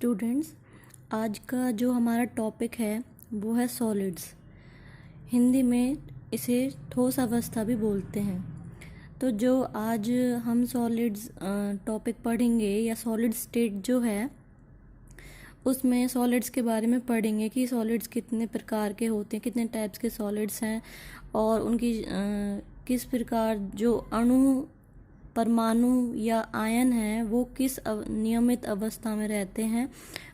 Students, आज का जो हमारा टॉपिक है वो है सॉलिड्स। हिंदी में इसे ठोस अवस्था भी बोलते हैं। तो जो आज हम सॉलिड्स टॉपिक पढ़ेंगे या सॉलिड स्टेट जो है उसमें सॉलिड्स के बारे में पढ़ेंगे कि सॉलिड्स कितने प्रकार के होते हैं, कितने टाइप्स के सॉलिड्स हैं और उनकी किस प्रकार जो अणु, परमाणु या आयन हैं वो किस नियमित अवस्था में रहते हैं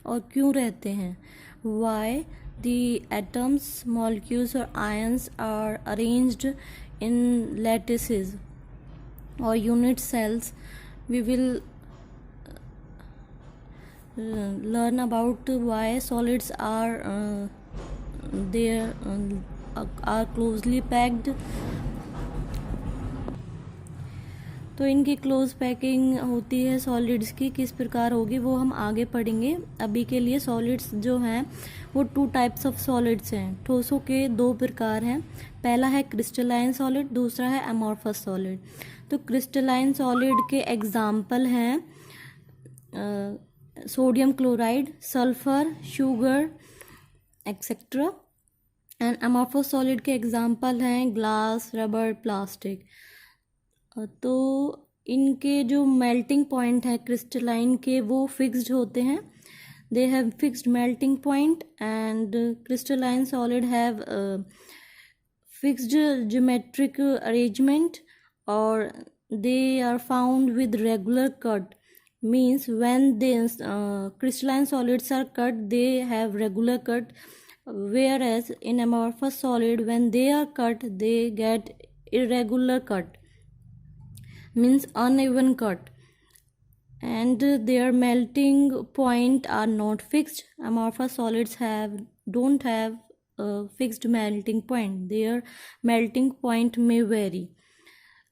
और क्यों रहते हैं। वाई द एटम्स, मॉलिक्यूल्स और ions are arranged in lattices और unit cells. We will learn about why solids are closely packed। तो इनकी क्लोज पैकिंग होती है सॉलिड्स की, किस प्रकार होगी वो हम आगे पढ़ेंगे। अभी के लिए सॉलिड्स जो हैं वो 2 टाइप्स ऑफ सॉलिड्स हैं। ठोसों के 2 प्रकार हैं। पहला है क्रिस्टलाइन सॉलिड, दूसरा है अमॉर्फस सॉलिड। तो क्रिस्टलाइन सॉलिड के एग्जाम्पल हैं sodium chloride, sulphur, sugar etcetera. And amorphous solid के एग्जाम्पल हैं ग्लास, रबर, प्लास्टिक। तो इनके जो मेल्टिंग पॉइंट है क्रिस्टलाइन के वो फिक्स्ड होते हैं। They have fixed melting point and crystalline solid have fixed geometric arrangement और they are found with regular cut. Means when the crystalline solids are cut, they have regular cut, whereas in amorphous solid when they are cut they get irregular cut, means uneven cut, and their melting point are not fixed. Amorphous solids don't have a fixed melting point. Their melting point may vary.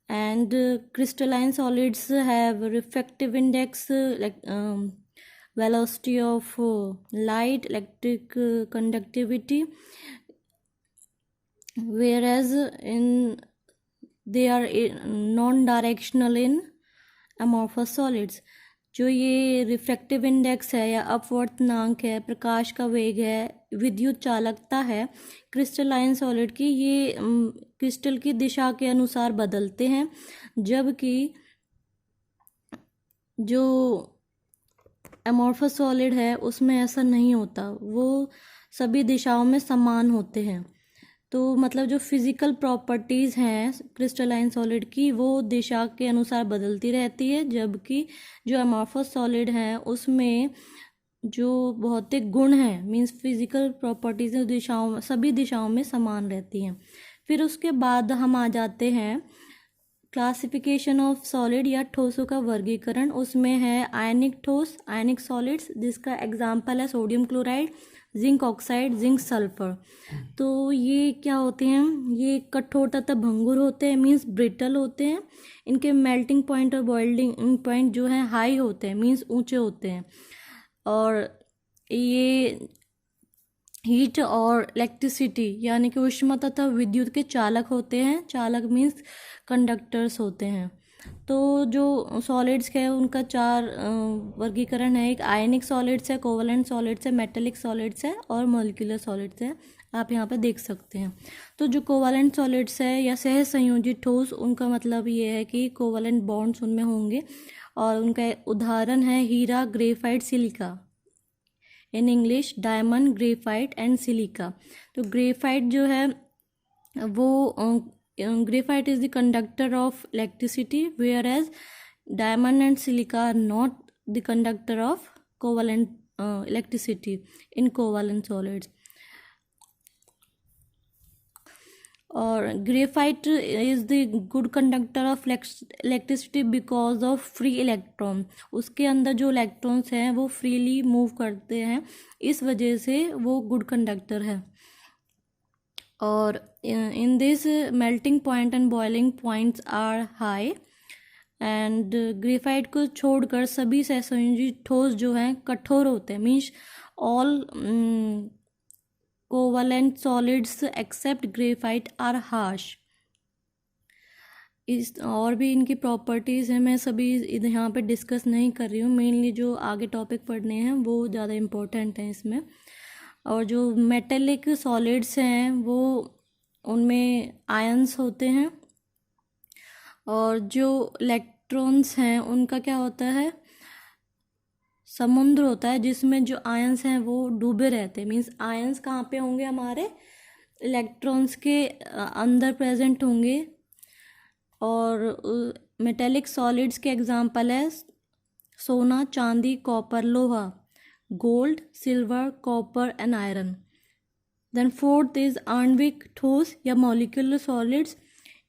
And crystalline solids have refractive index, velocity of light, electric conductivity, whereas they are non-directional in amorphous solids। जो ये refractive index है या अपवर्तनांक है, प्रकाश का वेग है, विद्युत चालकता है क्रिस्टलाइन सॉलिड की, ये क्रिस्टल की दिशा के अनुसार बदलते हैं, जबकि जो अमॉर्फस सॉलिड है उसमें ऐसा नहीं होता, वो सभी दिशाओं में समान होते हैं। तो मतलब जो फिजिकल प्रॉपर्टीज़ हैं क्रिस्टलाइन सॉलिड की वो दिशा के अनुसार बदलती रहती है, जबकि जो अमॉर्फस सॉलिड हैं उसमें जो भौतिक गुण हैं, मींस फिजिकल प्रॉपर्टीज़ दिशाओं, सभी दिशाओं में समान रहती हैं। फिर उसके बाद हम आ जाते हैं क्लासिफिकेशन ऑफ सॉलिड या ठोसों का वर्गीकरण। उसमें है आयनिक ठोस, आयनिक सॉलिड्स, जिसका एग्जाम्पल है sodium chloride, zinc oxide, zinc sulphur. तो ये क्या होते हैं, ये कठोर तथा भंगुर होते हैं, मींस ब्रिटल होते हैं। इनके मेल्टिंग पॉइंट और बॉइलिंग पॉइंट जो है हाई होते हैं, मींस ऊंचे होते हैं। और ये हीट और इलेक्ट्रिसिटी यानी कि ऊष्मा तथा विद्युत के चालक होते हैं। चालक मीन्स कंडक्टर्स होते हैं। तो जो सॉलिड्स के उनका 4 वर्गीकरण है। एक आयनिक सॉलिड्स है, कोवलेंट सॉलिड्स है, मेटेलिक सॉलिड्स है और मॉलिक्यूलर सॉलिड्स है। आप यहाँ पे देख सकते हैं। तो जो कोवलेंट सॉलिड्स है या सह संयोजित ठोस, उनका मतलब ये है कि कोवलेंट बॉन्ड्स उनमें होंगे और उनका उदाहरण है हीरा, ग्रेफाइट, सिलिका। In English diamond, graphite and silica. तो ग्रेफाइट जो है वो graphite is the conductor of electricity, whereas diamond and silica are not the conductor of covalent electricity in covalent solids। और graphite is the good conductor of electricity because of free electron। उसके अंदर जो electrons हैं वो freely move करते हैं, इस वजह से वो गुड कंडक्टर है। और in this melting point and boiling points are high। And graphite को छोड़कर सभी सहसंयोजित ठोस जो हैं कठोर होते हैं, means all covalent solids except graphite are harsh. इस और भी इनकी प्रॉपर्टीज़ हैं, मैं सभी यहाँ पे डिस्कस नहीं कर रही हूँ। मेनली जो आगे टॉपिक पढ़ने हैं वो ज़्यादा इम्पोर्टेंट हैं इसमें। और जो मेटेलिक सॉलिड्स हैं वो उनमें आयंस होते हैं, और जो इलेक्ट्रॉन्स हैं उनका क्या होता है, समुद्र होता है जिसमें जो आयंस हैं वो डूबे रहते हैं। मीन्स आयंस कहाँ पे होंगे, हमारे इलेक्ट्रॉन्स के अंदर प्रेजेंट होंगे। और मेटेलिक सॉलिड्स के एग्जांपल है सोना, चांदी, कॉपर, लोहा, gold, silver, copper and iron. Then fourth is आणविक ठोस या मॉलिक्यूलर सॉलिड्स।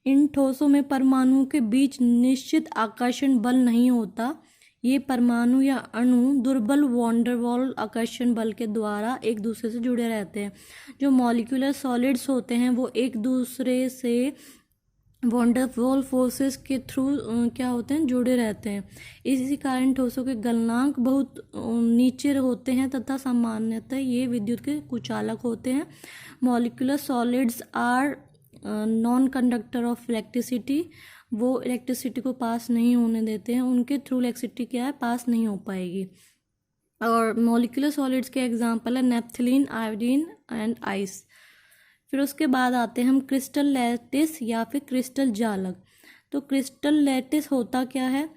इन ठोसों में परमाणुओं के बीच निश्चित आकर्षण बल नहीं होता। ये परमाणु या अणु दुर्बल वॉन्डरवॉल आकर्षण बल के द्वारा एक दूसरे से जुड़े रहते हैं। जो मॉलिक्यूलर सॉलिड्स होते हैं वो एक दूसरे से वॉन्डरवॉल फोर्सेस के थ्रू क्या होते हैं, जुड़े रहते हैं। इसी कारण ठोसों के गलनांक बहुत नीचे होते हैं तथा सामान्यतः ये विद्युत के कुचालक होते हैं। Molecular solids are non conductor of electricity. वो इलेक्ट्रिसिटी को पास नहीं होने देते हैं, उनके थ्रू इलेक्ट्रिसिटी क्या है, पास नहीं हो पाएगी। और मॉलिक्यूलर सॉलिड्स के एग्जांपल है नेप्थलीन, आयोडीन एंड आइस। फिर उसके बाद आते हैं हम क्रिस्टल लैटिस या फिर क्रिस्टल जालक। तो क्रिस्टल लैटिस होता क्या है,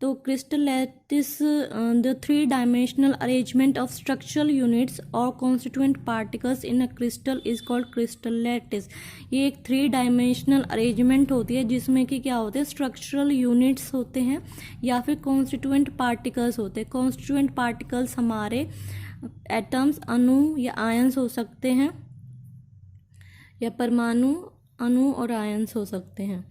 तो crystal lattice the 3 dimensional arrangement of structural units और constituent particles in a crystal is called crystal lattice. ये एक 3 डायमेंशनल अरेंजमेंट होती है जिसमें कि क्या होते हैं, स्ट्रक्चरल यूनिट्स होते हैं या फिर कॉन्स्टिट्यूएंट पार्टिकल्स होते हैं। कॉन्स्टिट्यूएंट पार्टिकल्स हमारे एटम्स, अणु या आयंस हो सकते हैं, या परमाणु, अणु और आयंस हो सकते हैं।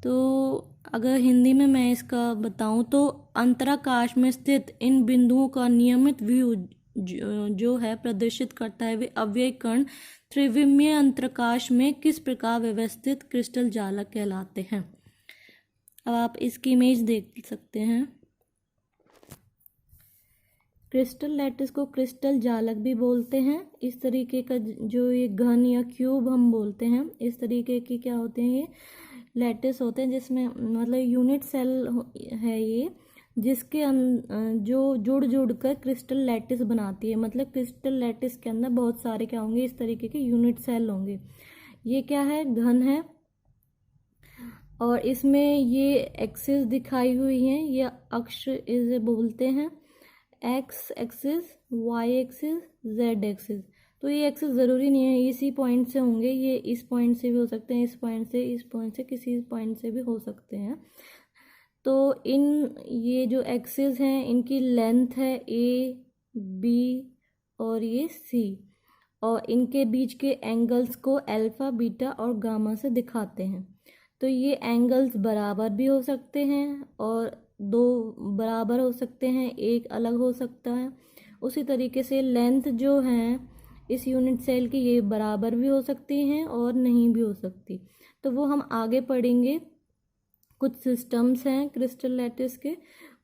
तो अगर हिंदी में मैं इसका बताऊं तो अंतराकाश में स्थित इन बिंदुओं का नियमित व्यू जो है प्रदर्शित करता है वे अव्यय कण त्रिविमीय अंतराकाश में किस प्रकार व्यवस्थित क्रिस्टल जालक कहलाते हैं। अब आप इसकी इमेज देख सकते हैं। क्रिस्टल लैटिस को क्रिस्टल जालक भी बोलते हैं। इस तरीके का जो ये घन या क्यूब हम बोलते हैं, इस तरीके के क्या होते हैं, ये लैटिस होते हैं जिसमें मतलब यूनिट सेल है ये, जिसके जो जुड़ कर क्रिस्टल लैटिस बनाती है। मतलब क्रिस्टल लैटिस के अंदर बहुत सारे क्या होंगे, इस तरीके के यूनिट सेल होंगे। ये क्या है, घन है, और इसमें ये एक्सिस दिखाई हुई है, ये अक्ष इसे बोलते हैं, X axis, Y axis, Z axis. तो ये एक्सिस ज़रूरी नहीं है इसी पॉइंट से होंगे, ये इस पॉइंट से भी हो सकते हैं, इस पॉइंट से, इस पॉइंट से, किसी पॉइंट से भी हो सकते हैं। तो ये जो एक्सिस हैं इनकी लेंथ है ए, बी और ये सी, और इनके बीच के एंगल्स को अल्फा, बीटा और गामा से दिखाते हैं। तो ये एंगल्स बराबर भी हो सकते हैं और 2 बराबर हो सकते हैं, एक अलग हो सकता है। उसी तरीके से लेंथ जो है इस यूनिट सेल की ये बराबर भी हो सकती हैं और नहीं भी हो सकती। तो वो हम आगे पढ़ेंगे। कुछ सिस्टम्स हैं क्रिस्टल लैटिस के,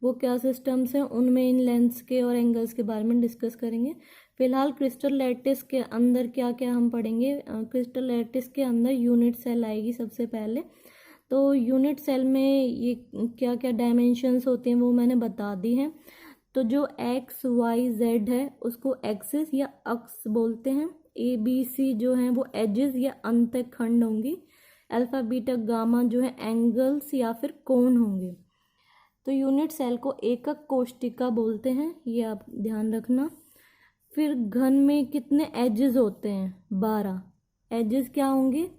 वो क्या सिस्टम्स हैं उनमें इन लेंथ्स के और एंगल्स के बारे में डिस्कस करेंगे। फिलहाल क्रिस्टल लैटिस के अंदर क्या क्या हम पढ़ेंगे। क्रिस्टल लैटिस के अंदर यूनिट सेल आएगी सबसे पहले। तो यूनिट सेल में ये क्या क्या डायमेंशंस होते हैं वो मैंने बता दी हैं। तो जो एक्स, वाई, जेड है उसको एक्सिस या अक्ष बोलते हैं। ए, बी, सी जो हैं वो एजेस या अंतखंड होंगी। अल्फा, बीटा, गामा जो है एंगल्स या फिर कोण होंगे। तो यूनिट सेल को एकक कोष्टिका बोलते हैं, ये आप ध्यान रखना। फिर घन में कितने एजेस होते हैं, 12 एजेस क्या होंगे,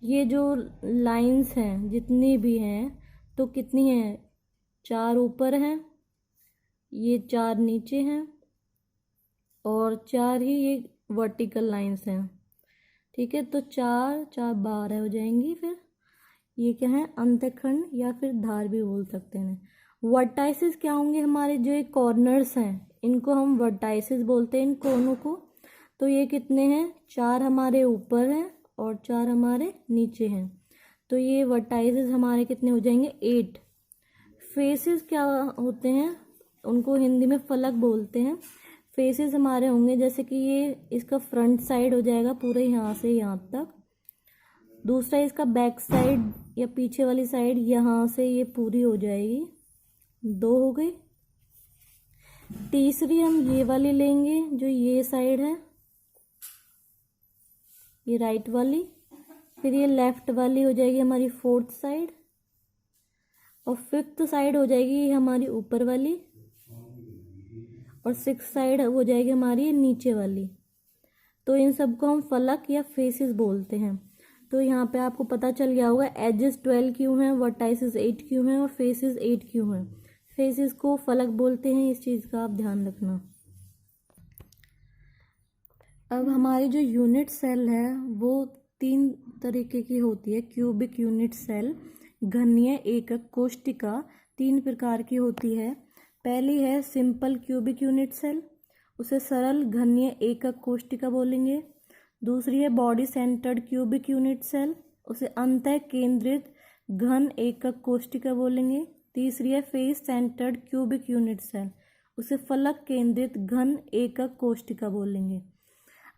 ये जो लाइंस हैं जितनी भी हैं तो कितनी हैं, 4 ऊपर हैं, ये 4 नीचे हैं और 4 ही ये वर्टिकल लाइंस हैं। ठीक है, तो 4 4 12 हो जाएंगी। फिर ये क्या है, अंतखंड या फिर धार भी बोल सकते हैं। वर्टाइसिस क्या होंगे, हमारे जो ये कॉर्नर्स हैं इनको हम वर्टाइसिस बोलते हैं, इन कोनों को। तो ये कितने हैं, 4 हमारे ऊपर हैं और 4 हमारे नीचे हैं। तो ये वर्टाइसिस हमारे कितने हो जाएंगे, 8। फेसेस क्या होते हैं, उनको हिंदी में फलक बोलते हैं। फेसेस हमारे होंगे जैसे कि ये इसका फ्रंट साइड हो जाएगा पूरे यहाँ से यहाँ तक। दूसरा इसका बैक साइड या पीछे वाली साइड यहाँ से ये पूरी हो जाएगी, 2 हो गई। तीसरी हम ये वाली लेंगे जो ये साइड है, ये राइट वाली, फिर ये लेफ्ट वाली हो जाएगी हमारी 4th साइड, और 5th साइड हो जाएगी हमारी ऊपर वाली, और 6th साइड हो जाएगी हमारी नीचे वाली। तो इन सबको हम फलक या फेसेस बोलते हैं। तो यहाँ पे आपको पता चल गया होगा एजेस 12 क्यों हैं, वर्टाइसेस 8 क्यों हैं और फेसेस 8 क्यों हैं। फेसेस को फलक बोलते हैं, इस चीज़ का आप ध्यान रखना। अब हमारी जो यूनिट सेल है वो 3 तरीके की होती है। क्यूबिक यूनिट सेल, घनीय एकक कोशिका, 3 प्रकार की होती है। पहली है सिंपल क्यूबिक यूनिट सेल, उसे सरल घनीय एकक कोशिका बोलेंगे। दूसरी है body centred cubic unit cell, उसे अंतः केंद्रित घन एकक कोशिका बोलेंगे। तीसरी है face centred cubic unit cell, उसे फलक केंद्रित घन एकक कोशिका बोलेंगे।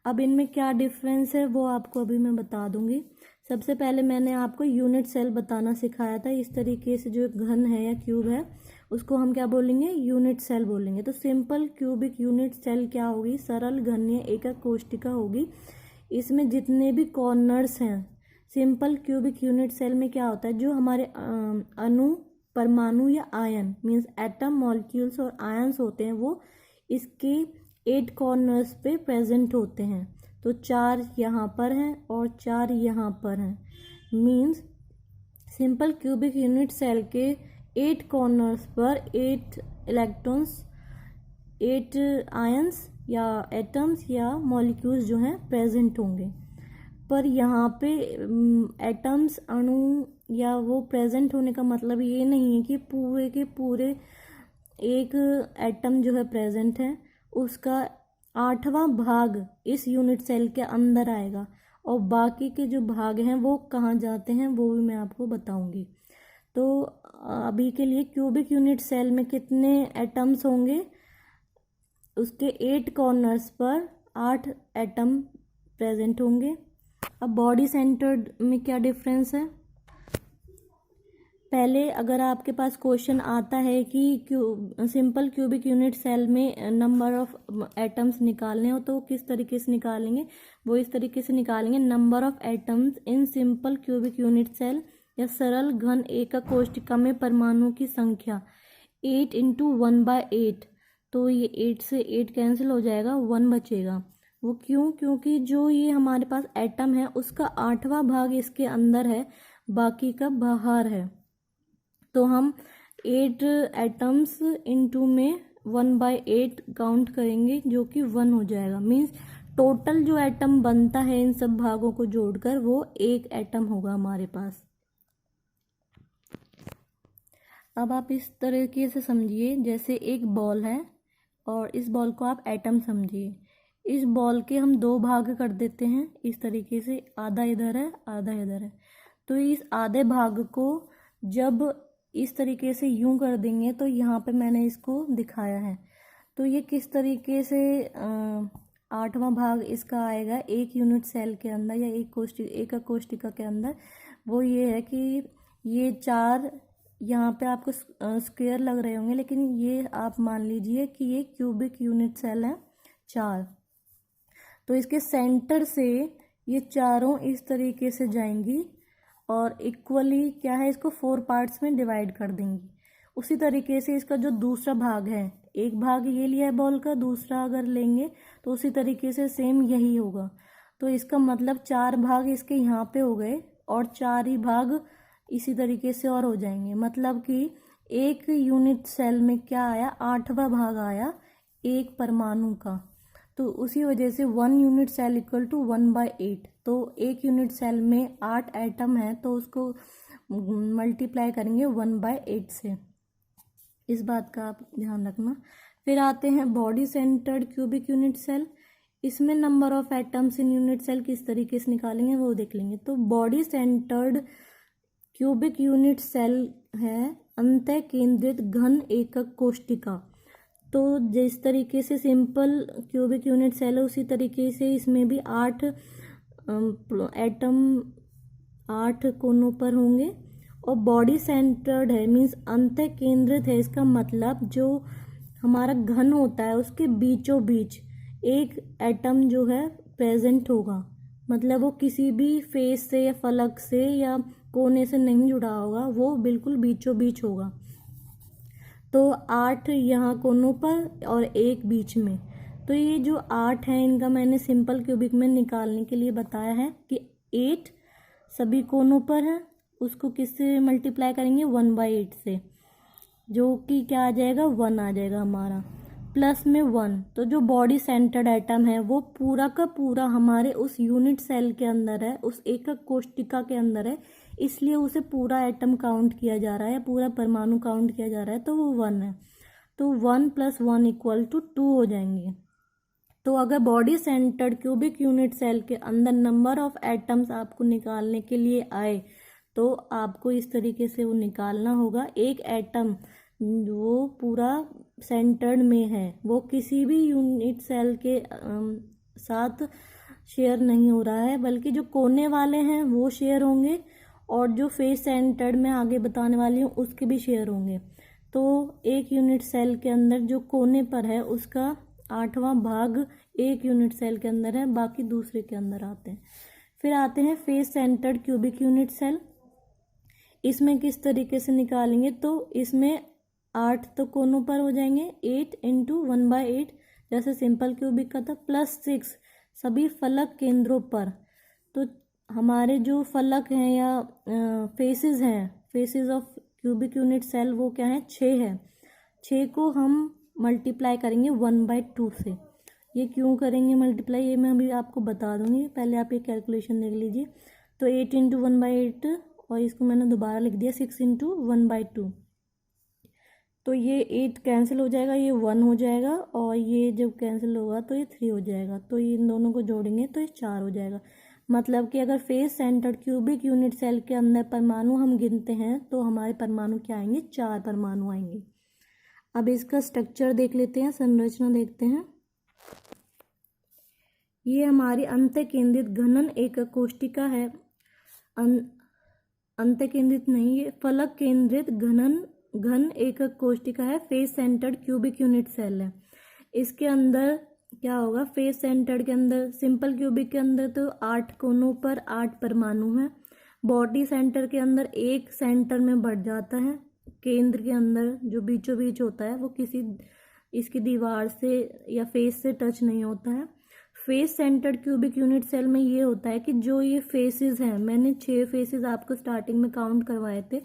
अब इनमें क्या डिफरेंस है वो आपको अभी मैं बता दूंगी। सबसे पहले मैंने आपको यूनिट सेल बताना सिखाया था। इस तरीके से जो घन है या क्यूब है उसको हम क्या बोलेंगे, यूनिट सेल बोलेंगे। तो सिंपल क्यूबिक यूनिट सेल क्या होगी, सरल घनीय एकक कोशिका होगी। इसमें जितने भी कॉर्नर्स हैं सिंपल क्यूबिक यूनिट सेल में क्या होता है, जो हमारे अणु, परमाणु या आयन मीन्स एटम, मॉलिक्यूल्स और आयन्स होते हैं वो इसके 8 कॉर्नर्स पे प्रेजेंट होते हैं। तो 4 यहाँ पर हैं और 4 यहाँ पर हैं। Means simple cubic unit cell के 8 कॉर्नर्स पर 8 इलेक्ट्रॉन्स, 8 आयन्स या एटम्स या मॉलिक्यूल्स जो हैं प्रेजेंट होंगे। पर यहाँ पे एटम्स, अणु या वो प्रेजेंट होने का मतलब ये नहीं है कि पूरे के पूरे एक एटम जो है प्रेजेंट है उसका 8वां भाग इस यूनिट सेल के अंदर आएगा, और बाकी के जो भाग हैं वो कहाँ जाते हैं वो भी मैं आपको बताऊंगी। तो अभी के लिए क्यूबिक यूनिट सेल में कितने एटम्स होंगे, उसके 8 कॉर्नर्स पर 8 एटम प्रेजेंट होंगे। अब बॉडी सेंटर्ड में क्या डिफरेंस है, पहले अगर आपके पास क्वेश्चन आता है कि सिंपल क्यूबिक यूनिट सेल में नंबर ऑफ एटम्स निकालने हो तो किस तरीके से निकालेंगे, वो इस तरीके से निकालेंगे। Number of atoms in simple cubic unit cell या सरल घन एकक कोशिका में परमाणु की संख्या 8 × 1/8। तो ये 8 से 8 कैंसिल हो जाएगा, 1 बचेगा। वो क्यों, क्योंकि जो ये हमारे पास एटम है उसका 8वां भाग इसके अंदर है, बाकी का बाहर है। तो हम 8 एटम्स इंटू में 1/8 काउंट करेंगे जो कि 1 हो जाएगा। मीन्स टोटल जो एटम बनता है इन सब भागों को जोड़कर वो 1 एटम होगा हमारे पास। अब आप इस तरीके से समझिए, जैसे एक बॉल है और इस बॉल को आप एटम समझिए। इस बॉल के हम 2 भाग कर देते हैं इस तरीके से, आधा इधर है आधा इधर है। तो इस आधे भाग को जब इस तरीके से यूं कर देंगे तो यहाँ पे मैंने इसको दिखाया है। तो ये किस तरीके से 8वां भाग इसका आएगा एक यूनिट सेल के अंदर या एक कोशिका के अंदर। वो ये है कि ये 4 यहाँ पे आपको स्क्वायर लग रहे होंगे, लेकिन ये आप मान लीजिए कि ये क्यूबिक यूनिट सेल है 4। तो इसके सेंटर से ये चारों इस तरीके से जाएंगी और इक्वली क्या है, इसको 4 पार्ट्स में डिवाइड कर देंगी। उसी तरीके से इसका जो दूसरा भाग है, एक भाग ये लिया है बॉल का, दूसरा अगर लेंगे तो उसी तरीके से सेम यही होगा। तो इसका मतलब 4 भाग इसके यहाँ पे हो गए और 4 ही भाग इसी तरीके से और हो जाएंगे। मतलब कि एक यूनिट सेल में क्या आया, 8वां भाग आया एक परमाणु का। तो उसी वजह से 1 यूनिट सेल इक्वल टू 1/8। तो एक यूनिट सेल में 8 एटम है तो उसको मल्टीप्लाई करेंगे 1/8 से। इस बात का आप ध्यान रखना। फिर आते हैं body centred cubic unit cell. इसमें number of atoms in unit cell किस तरीके से निकालेंगे वो देख लेंगे। तो body centred cubic unit cell है अंतः केंद्रित घन एकक कोशिका। तो जिस तरीके से सिंपल क्यूबिक यूनिट सेल है उसी तरीके से इसमें भी 8 एटम 8 कोनों पर होंगे और बॉडी सेंटर्ड है, मीन्स अंत केंद्रित है। इसका मतलब जो हमारा घन होता है उसके बीचों बीच एक एटम जो है प्रेजेंट होगा, मतलब वो किसी भी फेस से या फलक से या कोने से नहीं जुड़ा होगा, वो बिल्कुल बीचों बीच होगा। तो 8 यहाँ कोनों पर और एक बीच में। तो ये जो 8 है इनका मैंने सिंपल क्यूबिक में निकालने के लिए बताया है कि 8 सभी कोनों पर है, उसको किससे मल्टीप्लाई करेंगे 1/8 से, जो कि क्या आ जाएगा 1 आ जाएगा हमारा, प्लस में 1। तो जो बॉडी सेंटर्ड एटम है वो पूरा का पूरा हमारे उस यूनिट सेल के अंदर है, उस एकक कोशिका के अंदर है, इसलिए उसे पूरा एटम काउंट किया जा रहा है, पूरा परमाणु काउंट किया जा रहा है, तो वो 1 है। तो 1 + 1 = 2 हो जाएंगे। तो अगर body centred cubic unit cell के अंदर नंबर ऑफ एटम्स आपको निकालने के लिए आए तो आपको इस तरीके से वो निकालना होगा। एक एटम वो पूरा सेंटर्ड में है, वो किसी भी यूनिट सेल के साथ शेयर नहीं हो रहा है, बल्कि जो कोने वाले हैं वो शेयर होंगे और जो फेस सेंटर्ड में आगे बताने वाली हूँ उसके भी शेयर होंगे। तो एक यूनिट सेल के अंदर जो कोने पर है उसका 8वां भाग एक यूनिट सेल के अंदर है, बाकी दूसरे के अंदर आते हैं। फिर आते हैं face centred cubic unit cell. इसमें किस तरीके से निकालेंगे, तो इसमें 8 तो कोनों पर हो जाएंगे, 8 × 1/8 जैसे सिंपल क्यूबिक का था, +6 सभी फलक केंद्रों पर। तो हमारे जो फलक हैं या फेसेस हैं, faces of cubic unit cell, वो क्या है 6 है। 6 को हम मल्टीप्लाई करेंगे 1/2 से। ये क्यों करेंगे मल्टीप्लाई, ये मैं अभी आपको बता दूंगी, पहले आप ये कैलकुलेशन देख लीजिए। तो 8 × 1/8 और इसको मैंने दोबारा लिख दिया 6 × 1/2। तो ये 8 कैंसिल हो जाएगा, ये 1 हो जाएगा, और ये जब कैंसिल होगा तो ये 3 हो जाएगा। तो ये इन दोनों को जोड़ेंगे तो ये 4 हो जाएगा। मतलब कि अगर face centred cubic unit cell के अंदर परमाणु हम गिनते हैं तो हमारे परमाणु क्या आएंगे, 4 परमाणु आएंगे। अब इसका स्ट्रक्चर देख लेते हैं, संरचना देखते हैं। ये हमारी अंतःकेंद्रित घनन एकक कोशिका है। अंतःकेंद्रित नहीं, ये फलक केंद्रित घन एकक कोशिका है, face centred cubic unit cell है। इसके अंदर क्या होगा, फेस सेंटर्ड के अंदर सिंपल क्यूबिक के अंदर तो 8 कोनों पर 8 परमाणु हैं। बॉडी सेंटर के अंदर एक सेंटर में बढ़ जाता है, केंद्र के अंदर जो बीचों बीच होता है वो किसी इसकी दीवार से या फेस से टच नहीं होता है। Face centred cubic unit cell में ये होता है कि जो ये फेसेस हैं, मैंने 6 फेसेस आपको स्टार्टिंग में काउंट करवाए थे,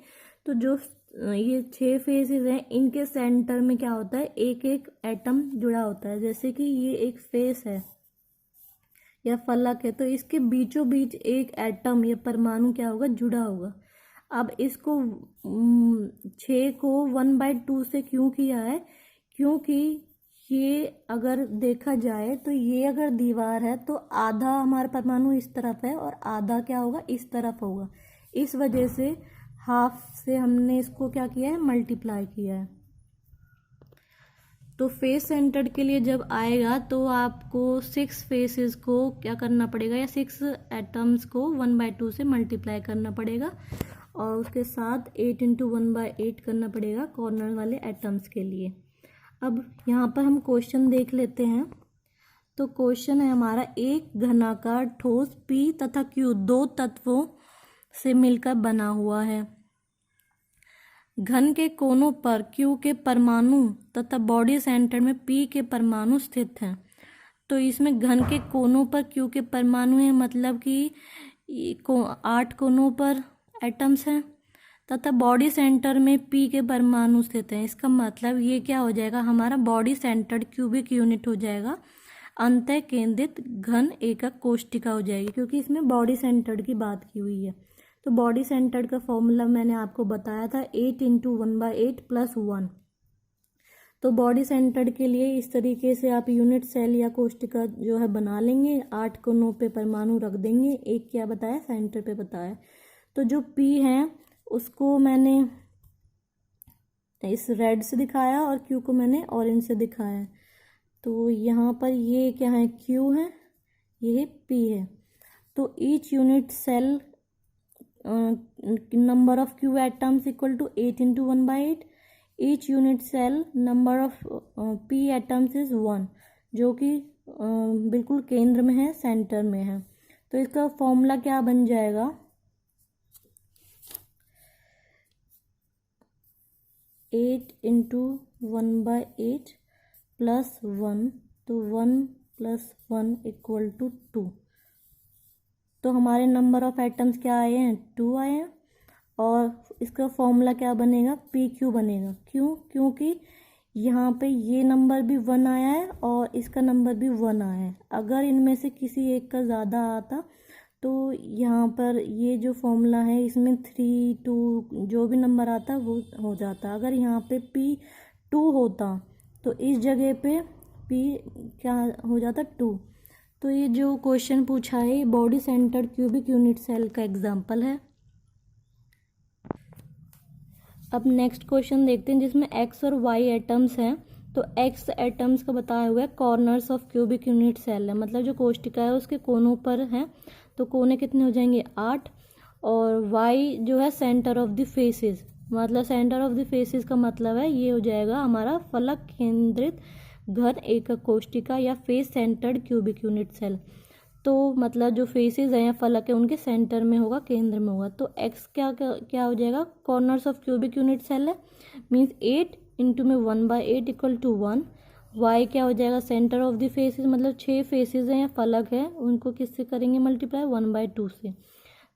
तो जो ये 6 फेसेस हैं इनके सेंटर में क्या होता है, एक एक एटम जुड़ा होता है। जैसे कि ये एक फेस है या फलक है, तो इसके बीचों बीच एक एटम या परमाणु क्या होगा, जुड़ा होगा। अब इसको 6 को 1/2 से क्यों किया है, क्योंकि ये अगर देखा जाए तो ये अगर दीवार है तो आधा हमारा परमाणु इस तरफ है और आधा क्या होगा, इस तरफ होगा। इस वजह से हाफ से हमने इसको क्या किया है, मल्टीप्लाई किया है। तो फेस सेंटर्ड के लिए जब आएगा तो आपको 6 फेसेस को क्या करना पड़ेगा, या 6 एटम्स को 1/2 से मल्टीप्लाई करना पड़ेगा, और उसके साथ 8 × 1/8 करना पड़ेगा कॉर्नर वाले एटम्स के लिए। अब यहाँ पर हम क्वेश्चन देख लेते हैं। तो क्वेश्चन है हमारा, एक घनाकार ठोस P तथा Q 2 तत्वों से मिलकर बना हुआ है। घन के कोनों पर Q के परमाणु तथा बॉडी सेंटर में P के परमाणु स्थित हैं। तो इसमें घन के कोनों पर Q के परमाणु हैं, मतलब कि 8 कोनों पर एटम्स हैं, तथा बॉडी सेंटर में P के परमाणु स्थित हैं। इसका मतलब ये क्या हो जाएगा, हमारा बॉडी सेंटर्ड क्यूबिक यूनिट हो जाएगा, अंतः केंद्रित घन एकक कोशिका हो जाएगी, क्योंकि इसमें बॉडी सेंटर्ड की बात की हुई है। तो बॉडी सेंटर्ड का फॉर्मूला मैंने आपको बताया था 8 × 1/8 + 1। तो बॉडी सेंटर्ड के लिए इस तरीके से आप यूनिट सेल या कोशिका जो है बना लेंगे, 8 कोनों पे परमाणु रख देंगे, एक क्या बताया, सेंटर पे बताया। तो जो P है उसको मैंने इस रेड से दिखाया और Q को मैंने ऑरेंज से दिखाया। तो यहाँ पर ये क्या है, Q है, ये P है। तो each unit cell number of Q atoms equal to 8 into 1/8. Each unit cell number of P atoms is 1, जो कि बिल्कुल केंद्र में है, सेंटर में है। तो इसका फॉर्मूला क्या बन जाएगा, 8 into 1/8 plus 1, तो 1 plus 1 equal to 2। तो हमारे नंबर ऑफ एटम्स क्या आए हैं, 2 आए हैं। और इसका फॉर्मूला क्या बनेगा, पी क्यू बनेगा। क्यों, क्योंकि यहाँ पे ये नंबर भी 1 आया है और इसका नंबर भी 1 आया है। अगर इनमें से किसी एक का ज़्यादा आता तो यहाँ पर ये जो फॉर्मूला है इसमें 3, 2 जो भी नंबर आता वो हो जाता। अगर यहाँ पे P2 होता तो इस जगह पे P क्या हो जाता, 2। तो ये जो क्वेश्चन पूछा है body centred cubic unit cell का एग्जाम्पल है। अब नेक्स्ट क्वेश्चन देखते हैं जिसमें x और y एटम्स हैं। तो x एटम्स का बताया हुआ है corners of cubic unit cell है, मतलब जो कोष्टिका है उसके कोनों पर है। तो कोने कितने हो जाएंगे, 8। और y जो है सेंटर ऑफ द फेसेस, मतलब सेंटर ऑफ द फेसेस का मतलब है ये हो जाएगा हमारा फलक केंद्रित घन एकक कोष्टिका या face centred cubic unit cell. तो मतलब जो फेसेस हैं या फलक है उनके सेंटर में होगा, केंद्र में होगा। तो x क्या हो जाएगा, corners of cubic unit cell है, मीन्स 8 इंटू में 1/8 इक्वल टू 1। y क्या हो जाएगा, सेंटर ऑफ द फेसेस, मतलब 6 फेसेस हैं या फलक है उनको किससे करेंगे मल्टीप्लाई, 1/2 से।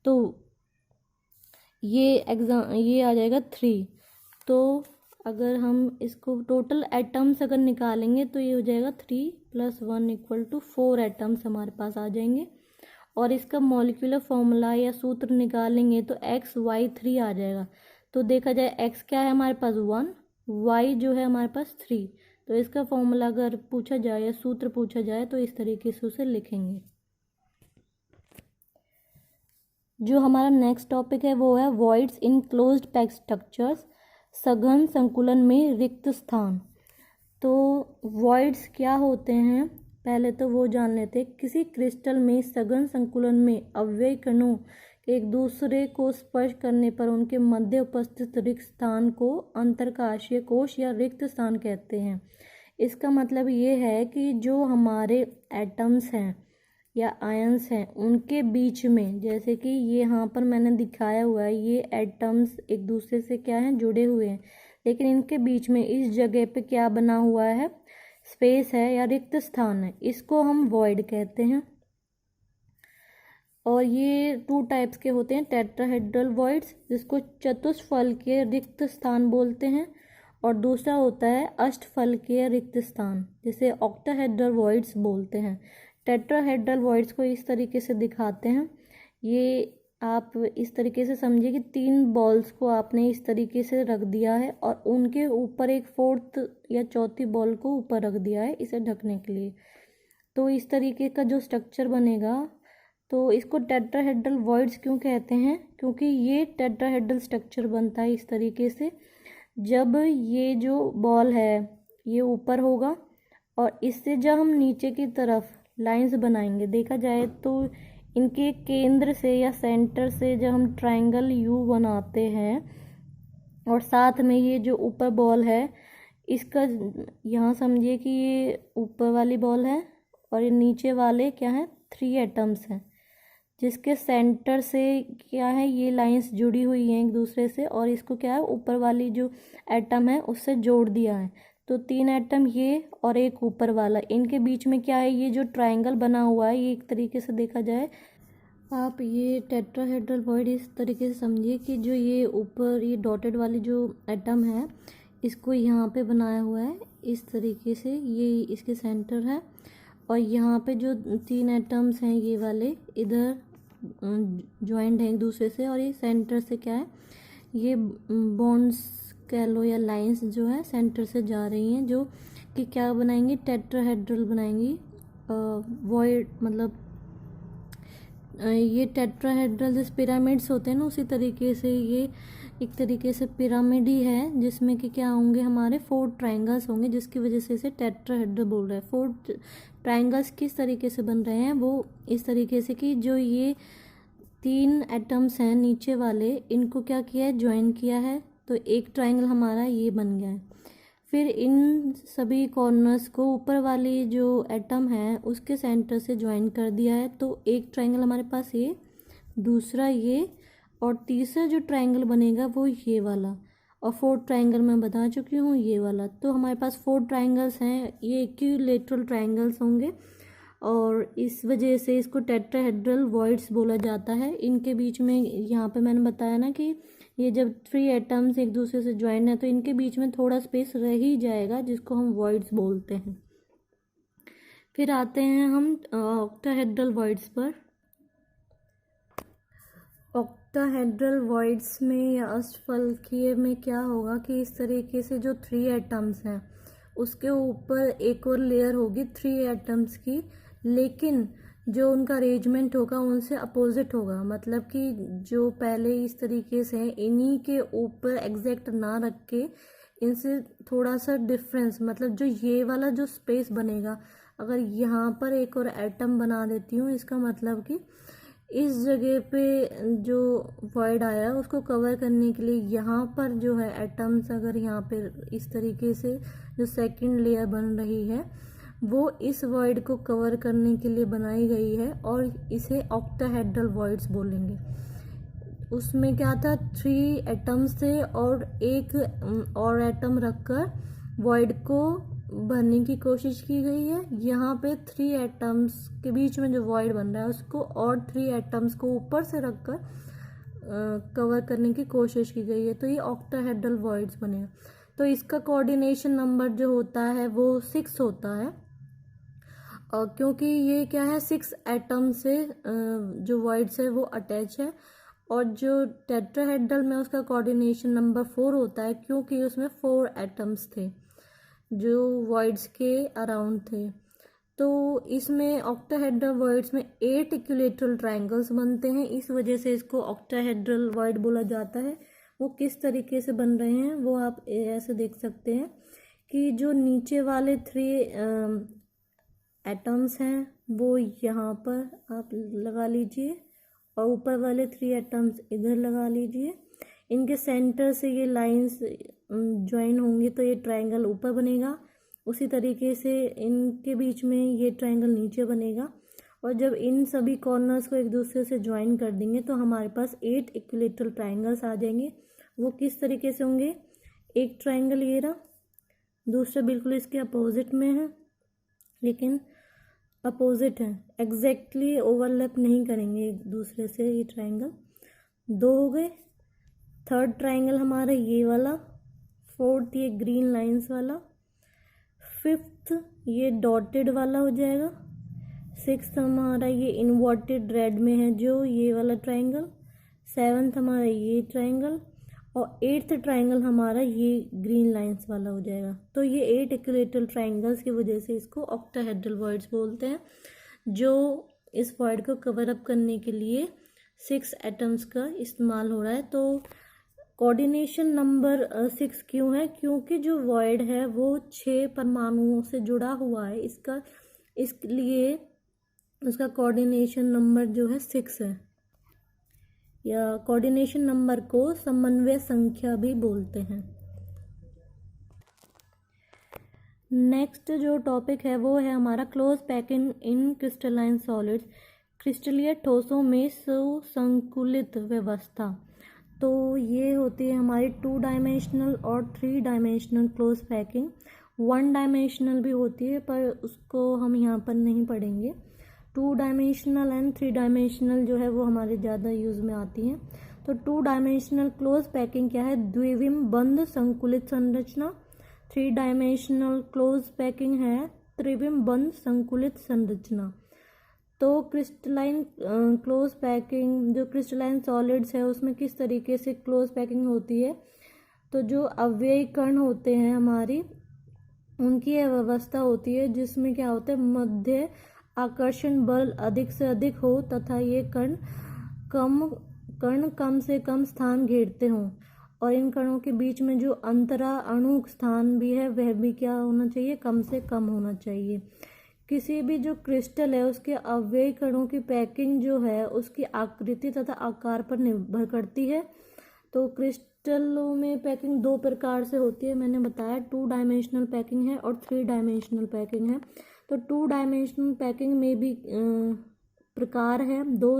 तो ये आ जाएगा 3। तो अगर हम इसको टोटल एटम्स अगर निकालेंगे तो ये हो जाएगा 3 + 1 इक्वल टू 4 एटम्स हमारे पास आ जाएंगे। और इसका मॉलिक्यूलर फॉर्मूला या सूत्र निकालेंगे तो XY3 आ जाएगा। तो देखा जाए x क्या है हमारे पास 1, y जो है हमारे पास 3। तो इसका फॉर्मूला अगर पूछा जाए या सूत्र पूछा जाए तो इस तरीके से उसे लिखेंगे। जो हमारा नेक्स्ट टॉपिक है वो है voids in closed packed structures, सघन संकुलन में रिक्त स्थान। तो वॉइड्स क्या होते हैं पहले तो वो जान लेते हैं। किसी क्रिस्टल में सघन संकुलन में अव्यय कणों एक दूसरे को स्पर्श करने पर उनके मध्य उपस्थित रिक्त स्थान को अंतरकाशीय कोश या रिक्त स्थान कहते हैं। इसका मतलब ये है कि जो हमारे एटम्स हैं या आयंस हैं उनके बीच में, जैसे कि ये यहाँ पर मैंने दिखाया हुआ है, ये एटम्स एक दूसरे से क्या हैं, जुड़े हुए हैं, लेकिन इनके बीच में इस जगह पे क्या बना हुआ है, स्पेस है या रिक्त स्थान है, इसको हम वॉइड कहते हैं। और ये 2 टाइप्स के होते हैं, टेट्राहेड्रल वॉइड्स जिसको चतुष्फलकीय रिक्त स्थान बोलते हैं, और दूसरा होता है अष्टफलकीय रिक्त स्थान जिसे ऑक्टाहेड्रल वॉइड्स बोलते हैं। टेट्राहेड्रल वॉइड्स को इस तरीके से दिखाते हैं। ये आप इस तरीके से समझिए कि 3 बॉल्स को आपने इस तरीके से रख दिया है और उनके ऊपर एक 4th या 4थी बॉल को ऊपर रख दिया है इसे ढकने के लिए। तो इस तरीके का जो स्ट्रक्चर बनेगा, तो इसको टेट्राहेड्रल वॉइड्स क्यों कहते हैं, क्योंकि ये टेट्राहेड्रल स्ट्रक्चर बनता है इस तरीके से। जब ये जो बॉल है ये ऊपर होगा और इससे जब हम नीचे की तरफ लाइंस बनाएंगे, देखा जाए तो इनके केंद्र से या सेंटर से जब हम ट्रायंगल यू बनाते हैं और साथ में ये जो ऊपर बॉल है इसका यहाँ समझिए कि ये ऊपर वाली बॉल है और ये नीचे वाले क्या हैं, 3 एटम्स हैं जिसके सेंटर से क्या है, ये लाइंस जुड़ी हुई हैं एक दूसरे से और इसको क्या है, ऊपर वाली जो एटम है उससे जोड़ दिया है। तो 3 एटम ये और एक ऊपर वाला, इनके बीच में क्या है, ये जो ट्रायंगल बना हुआ है, ये एक तरीके से देखा जाए आप ये टेट्राहेड्रल वॉइड इस तरीके से समझिए कि जो ये ऊपर ये डॉटेड वाली जो एटम है इसको यहाँ पे बनाया हुआ है इस तरीके से, ये इसके सेंटर है और यहाँ पे जो 3 एटम्स हैं ये वाले इधर ज्वाइंट हैं एक दूसरे से और ये सेंटर से क्या है, ये बॉन्ड्स कह लो या लाइंस जो है सेंटर से जा रही हैं जो कि क्या बनाएंगी, टेट्राहेड्रल बनाएंगी वॉइड। मतलब ये टेट्राहेड्रल जैसे पिरामिड्स होते हैं ना, उसी तरीके से ये एक तरीके से पिरामिड ही है जिसमें कि क्या होंगे, हमारे 4 ट्रायंगल्स होंगे जिसकी वजह से इसे टेट्राहेड्रल बोल रहे हैं। 4 ट्रायंगल्स किस तरीके से बन रहे हैं, वो इस तरीके से कि जो ये 3 एटम्स हैं नीचे वाले, इनको क्या किया है, ज्वाइन किया है, तो एक ट्रायंगल हमारा ये बन गया है। फिर इन सभी कॉर्नर्स को ऊपर वाली जो एटम है उसके सेंटर से ज्वाइन कर दिया है, तो एक ट्रायंगल हमारे पास ये, दूसरा ये, और तीसरा जो ट्रायंगल बनेगा वो ये वाला, और फोर्थ ट्रायंगल मैं बता चुकी हूँ ये वाला। तो हमारे पास 4 ट्रायंगल्स हैं, ये इक्विलैटरल ट्रायंगल्स होंगे और इस वजह से इसको टेट्राहेड्रल वॉइड्स बोला जाता है। इनके बीच में, यहाँ पे मैंने बताया ना कि ये जब 3 एटम्स एक दूसरे से ज्वाइन है तो इनके बीच में थोड़ा स्पेस रह ही जाएगा, जिसको हम वॉइड्स बोलते हैं। फिर आते हैं हम ऑक्टाहेड्रल वॉइड्स पर। ऑक्टाहेड्रल वॉइड्स में या अष्टफलकीय में क्या होगा कि इस तरीके से जो 3 एटम्स हैं उसके ऊपर एक और लेयर होगी 3 एटम्स की, लेकिन जो उनका अरेंजमेंट होगा उनसे अपोजिट होगा। मतलब कि जो पहले इस तरीके से इन्हीं के ऊपर एग्जैक्ट ना रख के इनसे थोड़ा सा डिफरेंस, मतलब जो ये वाला जो स्पेस बनेगा, अगर यहाँ पर एक और एटम बना देती हूँ, इसका मतलब कि इस जगह पे जो वॉइड आया उसको कवर करने के लिए यहाँ पर जो है एटम्स, अगर यहाँ पे इस तरीके से जो सेकंड लेयर बन रही है वो इस वॉइड को कवर करने के लिए बनाई गई है और इसे ऑक्टाहेड्रल वॉइड्स बोलेंगे। उसमें क्या था, 3 एटम्स थे और एक और एटम रखकर वॉइड को भरने की कोशिश की गई है। यहाँ पे 3 एटम्स के बीच में जो वॉइड बन रहा है उसको और 3 एटम्स को ऊपर से रखकर कवर करने की कोशिश की गई है, तो ये ऑक्टाहेड्रल वॉइड्स बनेगा। तो इसका कोऑर्डिनेशन नंबर जो होता है वो 6 होता है, और क्योंकि ये क्या है 6 एटम से जो वॉइड्स है वो अटैच है, और जो टेट्राहेड्रल में उसका कोऑर्डिनेशन नंबर 4 होता है क्योंकि उसमें 4 एटम्स थे जो वॉइड्स के अराउंड थे। तो इसमें ऑक्टाहेड्रल वॉइड्स में 8 इक्विलैटरल ट्रायंगल्स बनते हैं, इस वजह से इसको ऑक्टाहेड्रल वॉइड बोला जाता है। वो किस तरीके से बन रहे हैं वो आप ऐसे देख सकते हैं कि जो नीचे वाले 3 एटम्स हैं वो यहाँ पर आप लगा लीजिए और ऊपर वाले 3 एटम्स इधर लगा लीजिए। इनके सेंटर से ये लाइंस ज्वाइन होंगी तो ये ट्रायंगल ऊपर बनेगा, उसी तरीके से इनके बीच में ये ट्रायंगल नीचे बनेगा, और जब इन सभी कॉर्नर्स को एक दूसरे से ज्वाइन कर देंगे तो हमारे पास 8 इक्विलैटरल ट्रायंगल्स आ जाएंगे। वो किस तरीके से होंगे, एक ट्रायंगल ये रहा, दूसरा बिल्कुल इसके अपोजिट में है, लेकिन अपोजिट है, एग्जैक्टली ओवरलैप नहीं करेंगे एक दूसरे से। ये ट्रायंगल 2 हो गए। थर्ड ट्रायंगल हमारा ये वाला, फोर्थ ये ग्रीन लाइंस वाला, फिफ्थ ये डॉटेड वाला हो जाएगा, सिक्स्थ हमारा ये इन्वर्टेड रेड में है जो ये वाला ट्रायंगल, सेवन्थ हमारा ये ट्रायंगल, और 8th ट्रायंगल हमारा ये ग्रीन लाइंस वाला हो जाएगा। तो ये 8 इक्विलैटरल ट्रायंगल्स की वजह से इसको ऑक्टाहेड्रल वॉइड्स बोलते हैं, जो इस वॉइड को कवर अप करने के लिए 6 एटम्स का इस्तेमाल हो रहा है। तो कोऑर्डिनेशन नंबर 6 क्यों है, क्योंकि जो वॉइड है वो 6 परमाणुओं से जुड़ा हुआ है, इसलिए उसका कोऑर्डिनेशन नंबर जो है 6 है, या कोऑर्डिनेशन नंबर को समन्वय संख्या भी बोलते हैं। नेक्स्ट जो टॉपिक है वो है हमारा close packing in crystalline solids, क्रिस्टलीय ठोसों में सुसंकुलित व्यवस्था। तो ये होती है हमारी 2 डायमेंशनल और 3 डायमेंशनल क्लोज पैकिंग। 1 डायमेंशनल भी होती है पर उसको हम यहाँ पर नहीं पढ़ेंगे। 2 डायमेंशनल एंड 3 डायमेंशनल जो है वो हमारे ज़्यादा यूज़ में आती हैं। तो 2 डायमेंशनल क्लोज पैकिंग क्या है, द्विविम बंद संकुलित संरचना। 3 डायमेंशनल क्लोज पैकिंग है त्रिविम बंद संकुलित संरचना। तो क्रिस्टलाइन क्लोज पैकिंग, जो क्रिस्टलाइन सॉलिड्स है उसमें किस तरीके से क्लोज पैकिंग होती है, तो जो अव्ययी कण होते हैं हमारी, उनकी यह व्यवस्था होती है जिसमें क्या होता है, मध्य आकर्षण बल अधिक से अधिक हो तथा ये कण कम से कम स्थान घेरते हों, और इन कणों के बीच में जो अंतरा अणु स्थान भी है वह भी क्या होना चाहिए, कम से कम होना चाहिए। किसी भी जो क्रिस्टल है उसके अवयव कणों की पैकिंग जो है उसकी आकृति तथा आकार पर निर्भर करती है। तो क्रिस्टलों में पैकिंग दो प्रकार से होती है, मैंने बताया 2 डायमेंशनल पैकिंग है और 3 डायमेंशनल पैकिंग है। तो 2 डायमेंशनल पैकिंग में भी प्रकार है दो।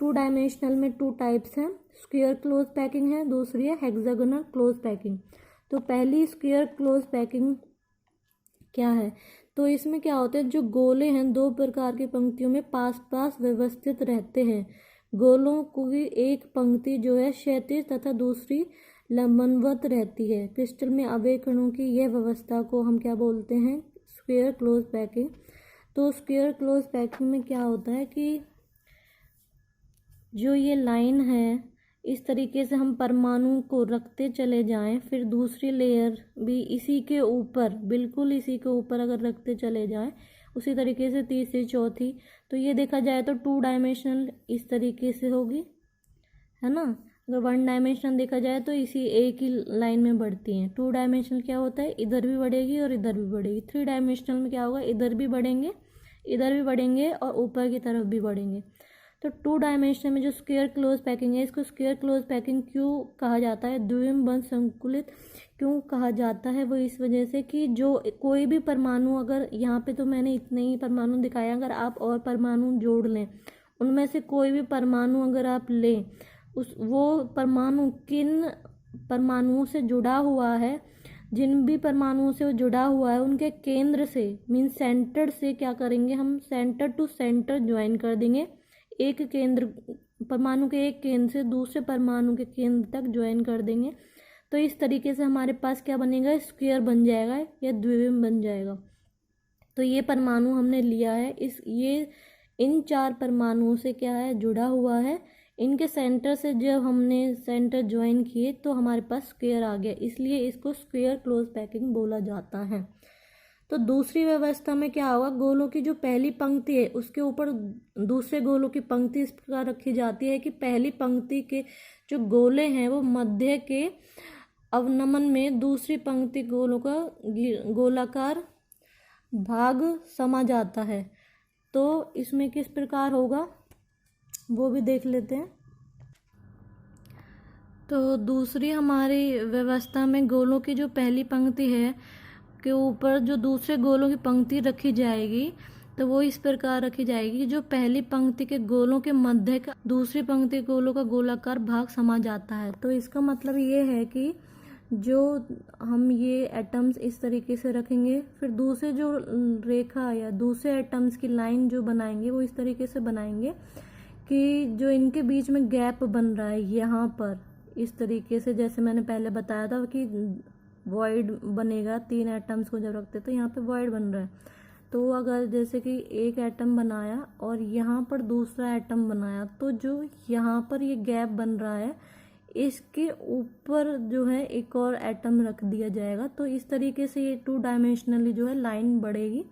2 डायमेंशनल में 2 टाइप्स हैं, स्क्वायर क्लोज पैकिंग है, दूसरी है हेक्सागोनल क्लोज पैकिंग। तो पहली स्क्वायर क्लोज पैकिंग क्या है, तो इसमें क्या होता है, जो गोले हैं दो प्रकार की पंक्तियों में पास पास व्यवस्थित रहते हैं। गोलों की एक पंक्ति जो है क्षैतिज तथा दूसरी लंबवत रहती है। क्रिस्टल में अवयव कणों की यह व्यवस्था को हम क्या बोलते हैं, स्क्वायर क्लोज पैकिंग। तो स्क्वायर क्लोज पैकिंग में क्या होता है कि जो ये लाइन है इस तरीके से हम परमाणु को रखते चले जाएं, फिर दूसरी लेयर भी इसी के ऊपर, बिल्कुल इसी के ऊपर अगर रखते चले जाएं, उसी तरीके से तीसरी चौथी, तो ये देखा जाए तो 2 डायमेंशनल इस तरीके से होगी, है ना। अगर 1 डायमेंशनल देखा जाए तो इसी एक ही लाइन में बढ़ती हैं। 2 डायमेंशनल क्या होता है, इधर भी बढ़ेगी और इधर भी बढ़ेगी। 3 डायमेंशनल में क्या होगा, इधर भी बढ़ेंगे, इधर भी बढ़ेंगे और ऊपर की तरफ भी बढ़ेंगे। तो 2 डायमेंशनल में जो स्क्वायर क्लोज पैकिंग है, इसको स्क्वायर क्लोज पैकिंग क्यों कहा जाता है, द्विम बंध संकुलित क्यों कहा जाता है, वो इस वजह से कि जो कोई भी परमाणु, अगर यहाँ पे तो मैंने इतने ही परमाणु दिखाया, अगर आप और परमाणु जोड़ लें, उनमें से कोई भी परमाणु अगर आप लें, वो परमाणु किन परमाणुओं से जुड़ा हुआ है, जिन भी परमाणुओं से वो जुड़ा हुआ है उनके केंद्र से, मीन सेंटर से क्या करेंगे हम, सेंटर टू सेंटर ज्वाइन कर देंगे। एक केंद्र, परमाणु के एक केंद्र से दूसरे परमाणु के केंद्र तक ज्वाइन कर देंगे। तो इस तरीके से हमारे पास क्या बनेगा, स्क्वायर बन जाएगा या द्विविम बन जाएगा। तो ये परमाणु हमने लिया है, ये इन 4 परमाणुओं से क्या है, जुड़ा हुआ है। इनके सेंटर से जब हमने सेंटर ज्वाइन किए तो हमारे पास स्क्वायर आ गया, इसलिए इसको स्क्वायर क्लोज पैकिंग बोला जाता है। तो दूसरी व्यवस्था में क्या होगा, गोलों की जो पहली पंक्ति है उसके ऊपर दूसरे गोलों की पंक्ति इस प्रकार रखी जाती है कि पहली पंक्ति के जो गोले हैं वो मध्य के अवनमन में दूसरी पंक्ति गोलों का गोलाकार भाग समा जाता है। तो इसमें किस प्रकार होगा वो भी देख लेते हैं। तो दूसरी हमारी व्यवस्था में गोलों की जो पहली पंक्ति है के ऊपर जो दूसरे गोलों की पंक्ति रखी जाएगी, तो वो इस प्रकार रखी जाएगी, जो पहली पंक्ति के गोलों के मध्य का दूसरी पंक्ति गोलों का गोलाकार भाग समा जाता है। तो इसका मतलब ये है कि जो हम ये एटम्स इस तरीके से रखेंगे, फिर दूसरे जो रेखा या दूसरे एटम्स की लाइन जो बनाएंगे वो इस तरीके से बनाएंगे कि जो इनके बीच में गैप बन रहा है यहाँ पर, इस तरीके से, जैसे मैंने पहले बताया था कि वॉइड बनेगा 3 एटम्स को जब रखते तो यहाँ पे वॉइड बन रहा है। तो अगर जैसे कि एक एटम बनाया और यहाँ पर दूसरा एटम बनाया, तो जो यहाँ पर ये गैप बन रहा है इसके ऊपर जो है एक और एटम रख दिया जाएगा। तो इस तरीके से ये 2 डायमेंशनली जो है लाइन बढ़ेगी।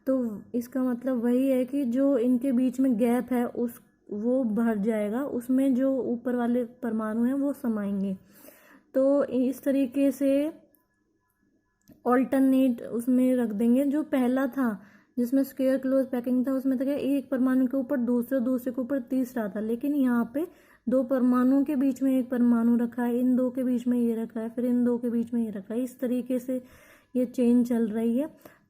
तो इसका मतलब वही है कि जो इनके बीच में गैप है वो भर जाएगा, उसमें जो ऊपर वाले परमाणु हैं वो समाएंगे। तो इस तरीके से ऑल्टरनेट उसमें रख देंगे। जो पहला था जिसमें स्क्वायर क्लोज पैकिंग था उसमें तो क्या एक परमाणु के ऊपर दूसरे के ऊपर तीसरा था, लेकिन यहाँ पे 2 परमाणुओं के बीच में एक परमाणु रखा है, इन 2 के बीच में ये रखा है, फिर इन 2 के बीच में ये रखा है। इस तरीके से ये चेंज चल रही है।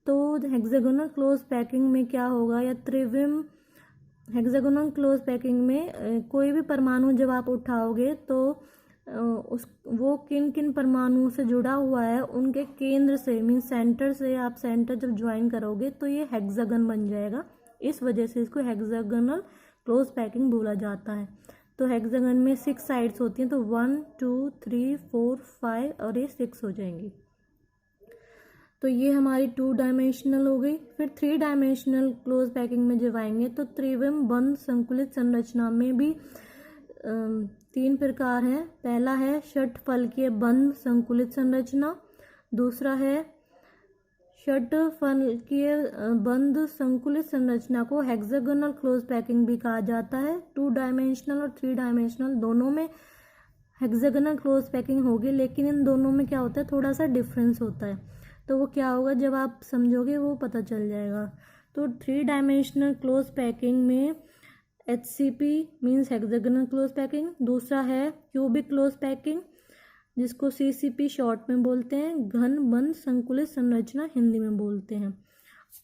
तो हेक्सागोनल क्लोज पैकिंग में क्या होगा, या त्रिविम हेक्सागोनल क्लोज पैकिंग में कोई भी परमाणु जब आप उठाओगे तो वो किन किन परमाणुओं से जुड़ा हुआ है उनके केंद्र से, मीन सेंटर से, आप सेंटर जब ज्वाइन करोगे तो ये हेक्सागन बन जाएगा। इस वजह से इसको हेक्सागोनल क्लोज पैकिंग बोला जाता है। तो हेक्सागन में 6 साइड्स होती हैं, तो 1 2 3 4 5 और ये 6 हो जाएंगी। तो ये हमारी 2 डायमेंशनल हो गई। फिर 3 डायमेंशनल क्लोज पैकिंग में जब आएंगे तो त्रिविम बंध संकुलित संरचना में भी 3 प्रकार हैं। पहला है षटफलकीय बंध संकुलित संरचना, दूसरा है षटफलकीय बंध संकुलित संरचना को हेक्सागोनल क्लोज पैकिंग भी कहा जाता है। 2 डायमेंशनल और 3 डायमेंशनल दोनों में हेक्सागोनल क्लोज पैकिंग होगी, लेकिन इन दोनों में क्या होता है, थोड़ा सा डिफरेंस होता है। तो वो क्या होगा, जब आप समझोगे वो पता चल जाएगा। तो 3 डायमेंशनल क्लोज पैकिंग में HCP means hexagonal close packing, दूसरा है क्यूबिक क्लोज पैकिंग जिसको CCP शॉर्ट में बोलते हैं, घन बंद संकुलित संरचना हिंदी में बोलते हैं,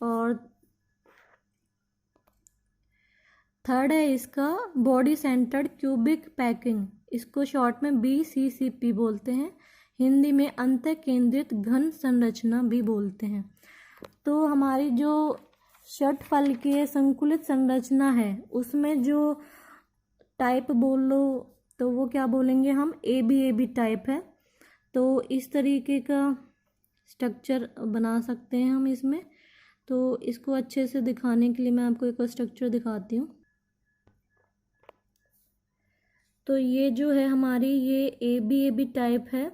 और थर्ड है इसका बॉडी सेंटर्ड क्यूबिक पैकिंग, इसको शॉर्ट में BCCP बोलते हैं, हिंदी में अंतः केंद्रित घन संरचना भी बोलते हैं। तो हमारी जो षटफल की संकुलित संरचना है उसमें जो टाइप बोल लो तो वो क्या बोलेंगे हम, ABAB टाइप है। तो इस तरीके का स्ट्रक्चर बना सकते हैं हम इसमें। तो इसको अच्छे से दिखाने के लिए मैं आपको एक और स्ट्रक्चर दिखाती हूँ। तो ये जो है हमारी ये ABAB टाइप है,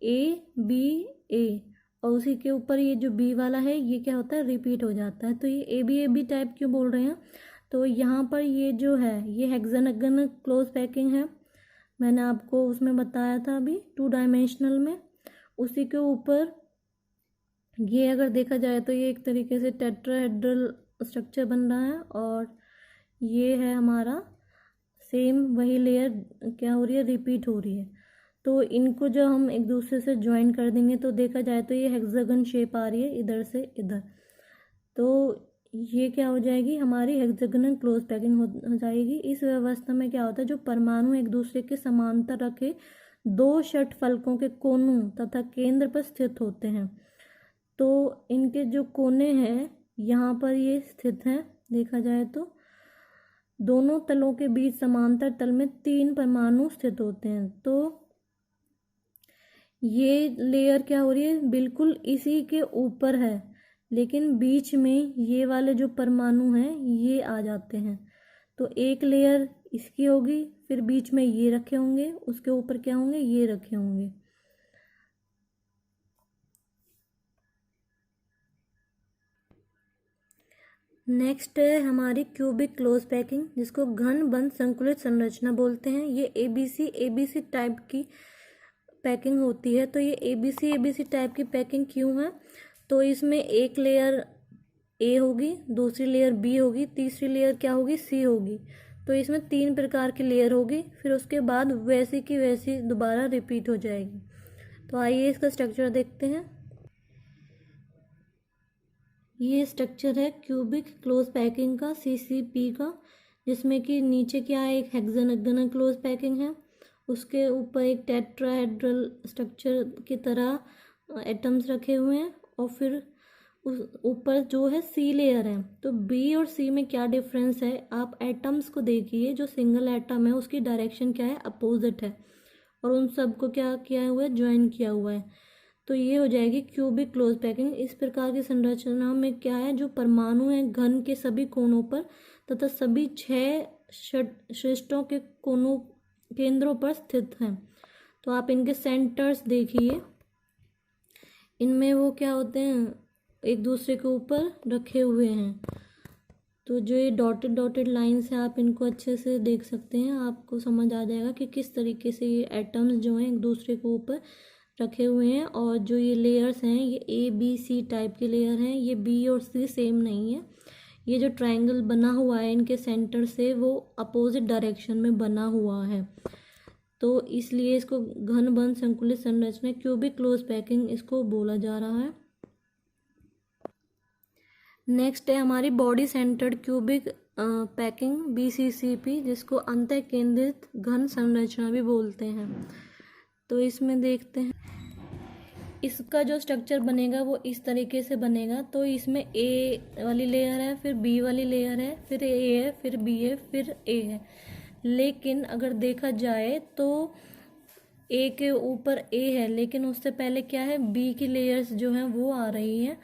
ABA, और उसी के ऊपर ये जो B वाला है ये क्या होता है, रिपीट हो जाता है। तो ये ABAB टाइप क्यों बोल रहे हैं, तो यहाँ पर ये जो है ये हेक्सागोनल क्लोज पैकिंग है, मैंने आपको उसमें बताया था अभी 2 डायमेंशनल में। उसी के ऊपर ये अगर देखा जाए तो ये एक तरीके से टेट्राहेड्रल स्ट्रक्चर बन रहा है, और ये है हमारा सेम वही लेयर क्या हो रही है, रिपीट हो रही है। तो इनको जब हम एक दूसरे से ज्वाइन कर देंगे तो देखा जाए तो ये हेक्सागन शेप आ रही है इधर से इधर। तो ये क्या हो जाएगी, हमारी हेक्सागोनल क्लोज पैकिंग हो जाएगी। इस व्यवस्था में क्या होता है, जो परमाणु एक दूसरे के समांतर रखे 2 षटफलकों के कोनों तथा केंद्र पर स्थित होते हैं। तो इनके जो कोने हैं यहाँ पर ये स्थित हैं, देखा जाए तो दोनों तलों के बीच समांतर तल में 3 परमाणु स्थित होते हैं। तो ये लेयर क्या हो रही है, बिल्कुल इसी के ऊपर है, लेकिन बीच में ये वाले जो परमाणु हैं ये आ जाते हैं। तो एक लेयर इसकी होगी, फिर बीच में ये रखे होंगे, उसके ऊपर क्या होंगे, ये रखे होंगे। नेक्स्ट है हमारी क्यूबिक क्लोज पैकिंग जिसको घन बंद संकुलित संरचना बोलते हैं। ये ABC टाइप की पैकिंग होती है। तो ये ABC टाइप की पैकिंग क्यों है, तो इसमें एक लेयर A होगी, दूसरी लेयर B होगी, तीसरी लेयर क्या होगी, C होगी। तो इसमें 3 प्रकार की लेयर होगी, फिर उसके बाद वैसी की वैसी दोबारा रिपीट हो जाएगी। तो आइए इसका स्ट्रक्चर देखते हैं। ये स्ट्रक्चर है क्यूबिक क्लोज पैकिंग का, CCP का, जिसमें कि नीचे क्या है, एक हेक्सागोनल क्लोज पैकिंग है, उसके ऊपर एक टेट्राहेड्रल स्ट्रक्चर की तरह एटम्स रखे हुए हैं, और फिर उस ऊपर जो है C लेयर है। तो B और C में क्या डिफरेंस है, आप एटम्स को देखिए, जो सिंगल एटम है उसकी डायरेक्शन क्या है, अपोजिट है, और उन सबको क्या किया हुआ है, ज्वाइन किया हुआ है। तो ये हो जाएगी क्यूबिक क्लोज पैकिंग। इस प्रकार की संरचना में क्या है, जो परमाणु है घन के सभी कोनों पर तथा सभी 6 शीर्षों के कोनों केंद्रों पर स्थित हैं। तो आप इनके सेंटर्स देखिए, इनमें वो क्या होते हैं, एक दूसरे के ऊपर रखे हुए हैं। तो जो ये डॉटेड लाइंस है आप इनको अच्छे से देख सकते हैं, आपको समझ आ जाएगा कि किस तरीके से ये एटम्स जो हैं एक दूसरे के ऊपर रखे हुए हैं। और जो ये लेयर्स हैं ये ABC टाइप के लेयर हैं, ये B और C सेम नहीं है। ये जो ट्रायंगल बना हुआ है इनके सेंटर से वो अपोजिट डायरेक्शन में बना हुआ है, तो इसलिए इसको घन बंद संकुलित संरचना क्यूबिक क्लोज पैकिंग इसको बोला जा रहा है। नेक्स्ट है हमारी body centred cubic packing BCCP, जिसको अंतः केंद्रित घन संरचना भी बोलते हैं। तो इसमें देखते हैं इसका जो स्ट्रक्चर बनेगा वो इस तरीके से बनेगा। तो इसमें A वाली लेयर है, फिर B वाली लेयर है, फिर A है, फिर B है, फिर A है। लेकिन अगर देखा जाए तो A के ऊपर A है, लेकिन उससे पहले क्या है, B की लेयर्स जो हैं वो आ रही हैं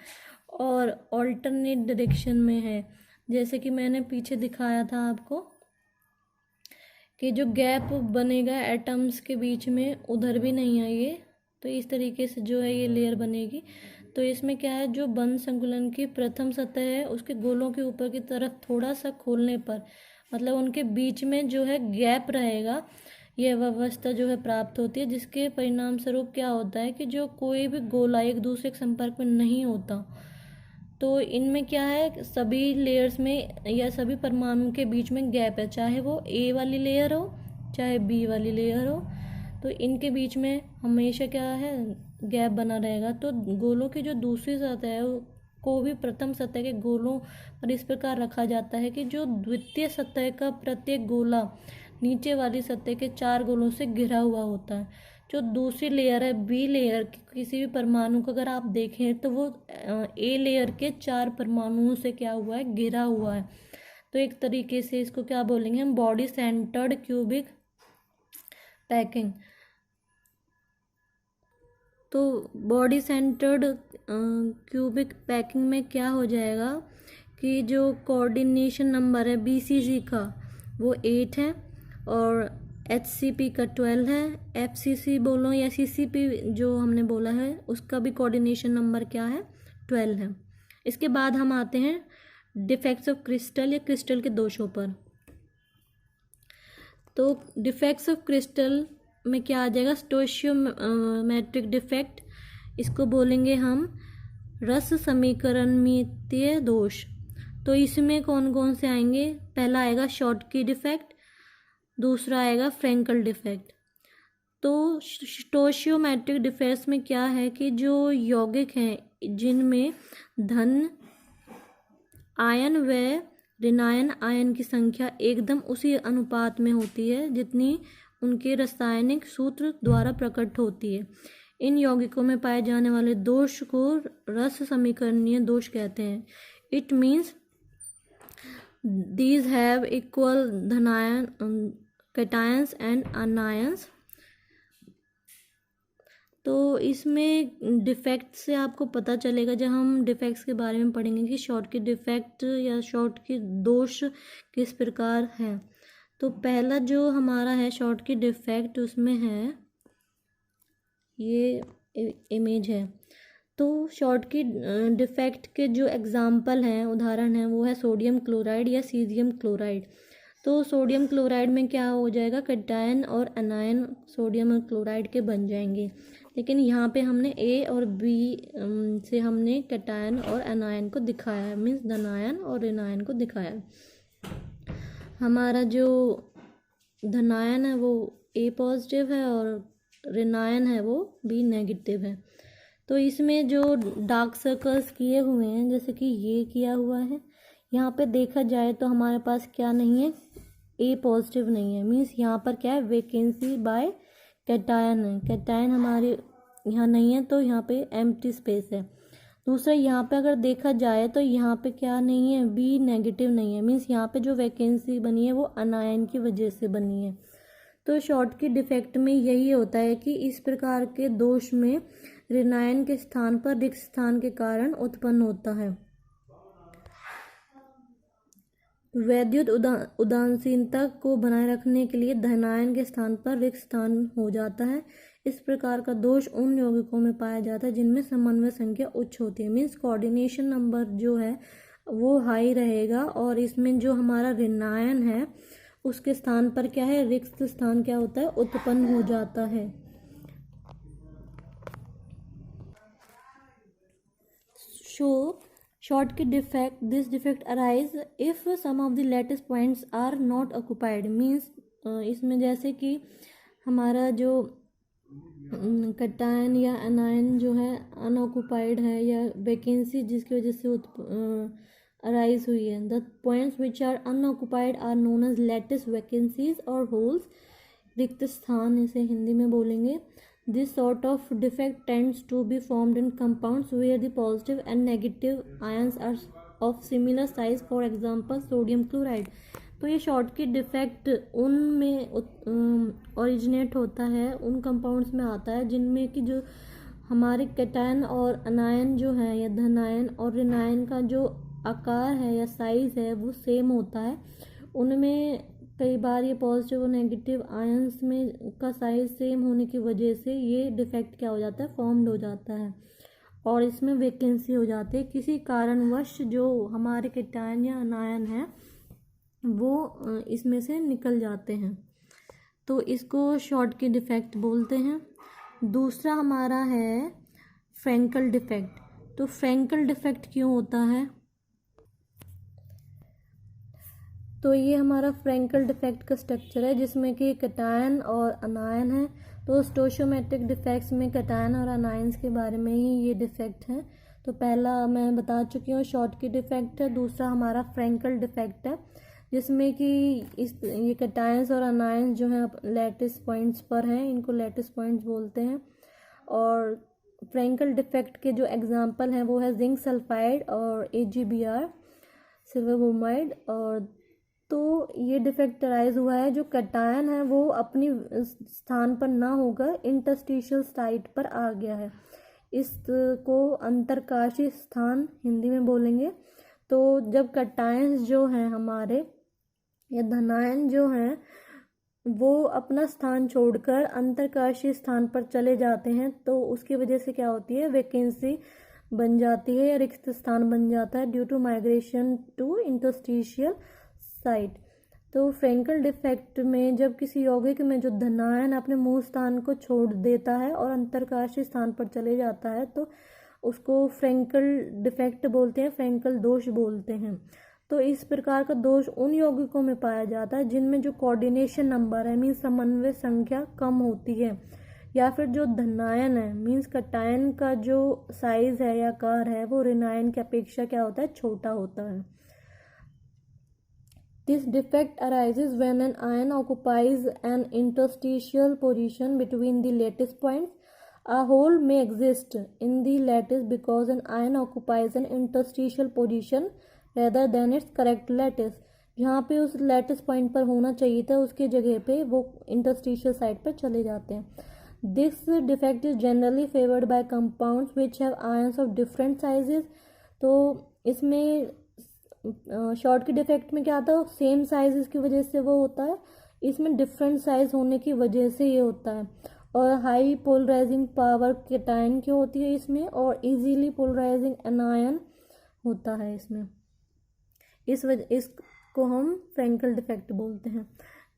और ऑल्टरनेट डायरेक्शन में है। जैसे कि मैंने पीछे दिखाया था आपको कि जो गैप बनेगा एटम्स के बीच में उधर भी नहीं है ये। तो इस तरीके से जो है ये लेयर बनेगी। तो इसमें क्या है, जो बंद संकुलन की प्रथम सतह है उसके गोलों के ऊपर की तरफ थोड़ा सा खोलने पर, मतलब उनके बीच में जो है गैप रहेगा, यह अवस्था जो है प्राप्त होती है, जिसके परिणाम स्वरूप क्या होता है कि जो कोई भी गोला एक दूसरे के संपर्क में नहीं होता, तो इनमें क्या है, सभी लेयर्स में या सभी परमाणु के बीच में गैप है, चाहे वो ए वाली लेयर हो चाहे बी वाली लेयर हो, तो इनके बीच में हमेशा क्या है, गैप बना रहेगा। तो गोलों की जो दूसरी सतह है को भी प्रथम सतह के गोलों पर इस प्रकार रखा जाता है कि जो द्वितीय सतह का प्रत्येक गोला नीचे वाली सतह के 4 गोलों से घिरा हुआ होता है। जो दूसरी लेयर है बी लेयर, किसी भी परमाणु को अगर आप देखें तो वो ए लेयर के 4 परमाणुओं से क्या हुआ है, घिरा हुआ है। तो एक तरीके से इसको क्या बोलेंगे हम, बॉडी सेंटर्ड क्यूबिक पैकिंग। तो बॉडी सेंटर्ड क्यूबिक पैकिंग में क्या हो जाएगा कि जो कोऑर्डिनेशन नंबर है BCC का वो 8 है और HCP का 12 है। FCC बोलो या CCP जो हमने बोला है उसका भी कोऑर्डिनेशन नंबर क्या है, 12 है। इसके बाद हम आते हैं डिफेक्ट्स ऑफ क्रिस्टल या क्रिस्टल के दोषों पर। तो डिफेक्ट्स ऑफ क्रिस्टल में क्या आ जाएगा, स्टोइशियोमेट्रिक डिफेक्ट, इसको बोलेंगे हम रस समीकरणमितीय दोष। तो इसमें कौन कौन से आएंगे, पहला आएगा शॉर्टकी डिफेक्ट, दूसरा आएगा फ्रेंकल डिफेक्ट। तो स्टोइशियोमेट्रिक डिफेक्ट्स में क्या है कि जो यौगिक हैं जिनमें धन आयन व ऋणायन आयन की संख्या एकदम उसी अनुपात में होती है जितनी उनके रासायनिक सूत्र द्वारा प्रकट होती है। इन यौगिकों में पाए जाने वाले दोष को रस समीकरणीय दोष कहते हैं। It means these have equal धनायन कैटायंस एंड अनायंस। तो इसमें डिफेक्ट से आपको पता चलेगा जब हम डिफेक्ट्स के बारे में पढ़ेंगे कि शॉर्ट की डिफेक्ट या शॉर्ट की दोष किस प्रकार है। तो पहला जो हमारा है शॉर्ट की डिफेक्ट, उसमें है ये इमेज है। तो शॉर्ट की डिफेक्ट के जो एग्जाम्पल हैं, उदाहरण हैं, वो है सोडियम क्लोराइड या सीजियम क्लोराइड। तो सोडियम क्लोराइड में क्या हो जाएगा, कैटायन और अनायन सोडियम और क्लोराइड के बन जाएंगे। लेकिन यहाँ पे हमने ए और बी से हमने कैटायन और अनायन को दिखाया है, मीन्स धनायन और ऋणायन को दिखाया है। हमारा जो धनायन है वो ए पॉजिटिव है और ऋणायन है वो बी नेगेटिव है। तो इसमें जो डार्क सर्कल्स किए हुए हैं, जैसे कि ये किया हुआ है, यहाँ पे देखा जाए तो हमारे पास क्या नहीं है, ए पॉजिटिव नहीं है, मीन्स यहाँ पर क्या है, वैकेंसी बाय कैटायन है। कैटायन हमारे यहाँ नहीं है तो यहाँ पे एम्प्टी स्पेस है। दूसरा यहाँ पे अगर देखा जाए तो यहाँ पे क्या नहीं है, बी नेगेटिव नहीं है, मीन्स यहाँ पे जो वैकेंसी बनी है वो अनायन की वजह से बनी है। तो शॉर्ट की डिफेक्ट में यही होता है कि इस प्रकार के दोष में ऋणायन के स्थान पर रिक्त स्थान के कारण उत्पन्न होता है। वैद्युत उदासीनता को बनाए रखने के लिए धनायन के स्थान पर रिक्त स्थान हो जाता है। इस प्रकार का दोष उन यौगिकों में पाया जाता है जिनमें समन्वय संख्या उच्च होती है, मीन्स कोऑर्डिनेशन नंबर जो है वो हाई रहेगा और इसमें जो हमारा ऋणायन है उसके स्थान पर क्या है, रिक्त स्थान क्या होता है, उत्पन्न हो जाता है। Schottky defect, this defect arise if some of the lattice points are not occupied, means इसमें जैसे कि हमारा जो कैटायन या अनायन जो है अनऑक्युपाइड है या वैकेंसी जिसकी वजह से अराइज हुई है। The points which are unoccupied are known as lattice vacancies और होल्स, रिक्त स्थान इसे हिंदी में बोलेंगे। This sort of defect tends to be formed in compounds where the positive and negative ions are of similar size, for example sodium chloride। तो ये short की defect उनमें ओरिजिनेट होता है, उन कंपाउंड्स में आता है जिनमें कि जो हमारे कैटायन और अनायन जो है या धनायन और ऋणायन का जो आकार है या साइज है वो सेम होता है। उनमें कई बार ये पॉजिटिव और नेगेटिव आयंस में का साइज सेम होने की वजह से ये डिफेक्ट क्या हो जाता है, फॉर्म्ड हो जाता है और इसमें वैकेंसी हो जाती है। किसी कारणवश जो हमारे कैटायन या अनायन है वो इसमें से निकल जाते हैं। तो इसको शॉर्टकी डिफेक्ट बोलते हैं। दूसरा हमारा है फ्रैंकल डिफेक्ट। तो फ्रैंकल डिफेक्ट क्यों होता है? तो ये हमारा फ्रैंकल डिफेक्ट का स्ट्रक्चर है जिसमें कि कैटायन और अनायन है। तो स्टोशियोमेट्रिक डिफेक्ट्स में कैटायन और अनायंस के बारे में ही ये डिफेक्ट है। तो पहला मैं बता चुकी हूँ शॉर्टकी डिफेक्ट है, दूसरा हमारा फ्रैंकल डिफेक्ट है जिसमें कि ये कैटायंस और अनायंस जो हैं लैटिस पॉइंट्स पर हैं, इनको लैटिस पॉइंट्स बोलते हैं। और फ्रैंकल डिफेक्ट के जो एग्जांपल हैं वो है जिंक सल्फाइड और AgBr सिल्वर ब्रोमाइड। और तो ये डिफेक्ट अराइज हुआ है, जो कैटायन है वो अपनी स्थान पर ना होकर इंटरस्टिशियल साइट पर आ गया है। इसको अंतरकाशी स्थान हिंदी में बोलेंगे। तो जब कैटायंस जो हैं हमारे या धनायन जो हैं वो अपना स्थान छोड़कर अंतरकाशी स्थान पर चले जाते हैं तो उसकी वजह से क्या होती है, वैकेंसी बन जाती है या रिक्त स्थान बन जाता है due to migration to interstitial site. तो फ्रैंकल डिफेक्ट में जब किसी यौगिक में जो धनायन अपने मूल स्थान को छोड़ देता है और अंतरकाशी स्थान पर चले जाता है तो उसको फ्रैंकल डिफेक्ट बोलते हैं, फ्रैंकल दोष बोलते हैं। तो इस प्रकार का दोष उन यौगिकों में पाया जाता है जिनमें जो कोऑर्डिनेशन नंबर है मीन्स समन्वय संख्या कम होती है, या फिर जो धनायन है मीन्स कैटायन का जो साइज है या आकार है वो ऋणायन की अपेक्षा क्या होता है, छोटा होता है। This defect arises when an ion occupies an interstitial position between the lattice points. A hole may exist in the lattice because an ion occupies an interstitial position rather than its correct lattice. जहाँ पे उस lattice point पर होना चाहिए था उसके जगह पे वो इंटरस्टिशियल साइड पर चले जाते हैं। This defect is generally favored by compounds which have ions of different sizes. तो इसमें शॉर्ट की डिफेक्ट में क्या आता है, सेम साइज की वजह से वो होता है, इसमें डिफरेंट साइज होने की वजह से ये होता है। और हाई पोलराइजिंग पावर कैटायन की होती है इसमें, और इजीली पोलराइजिंग एनायन होता है इसमें। इस वजह इसको हम फ्रैंकल डिफेक्ट बोलते हैं।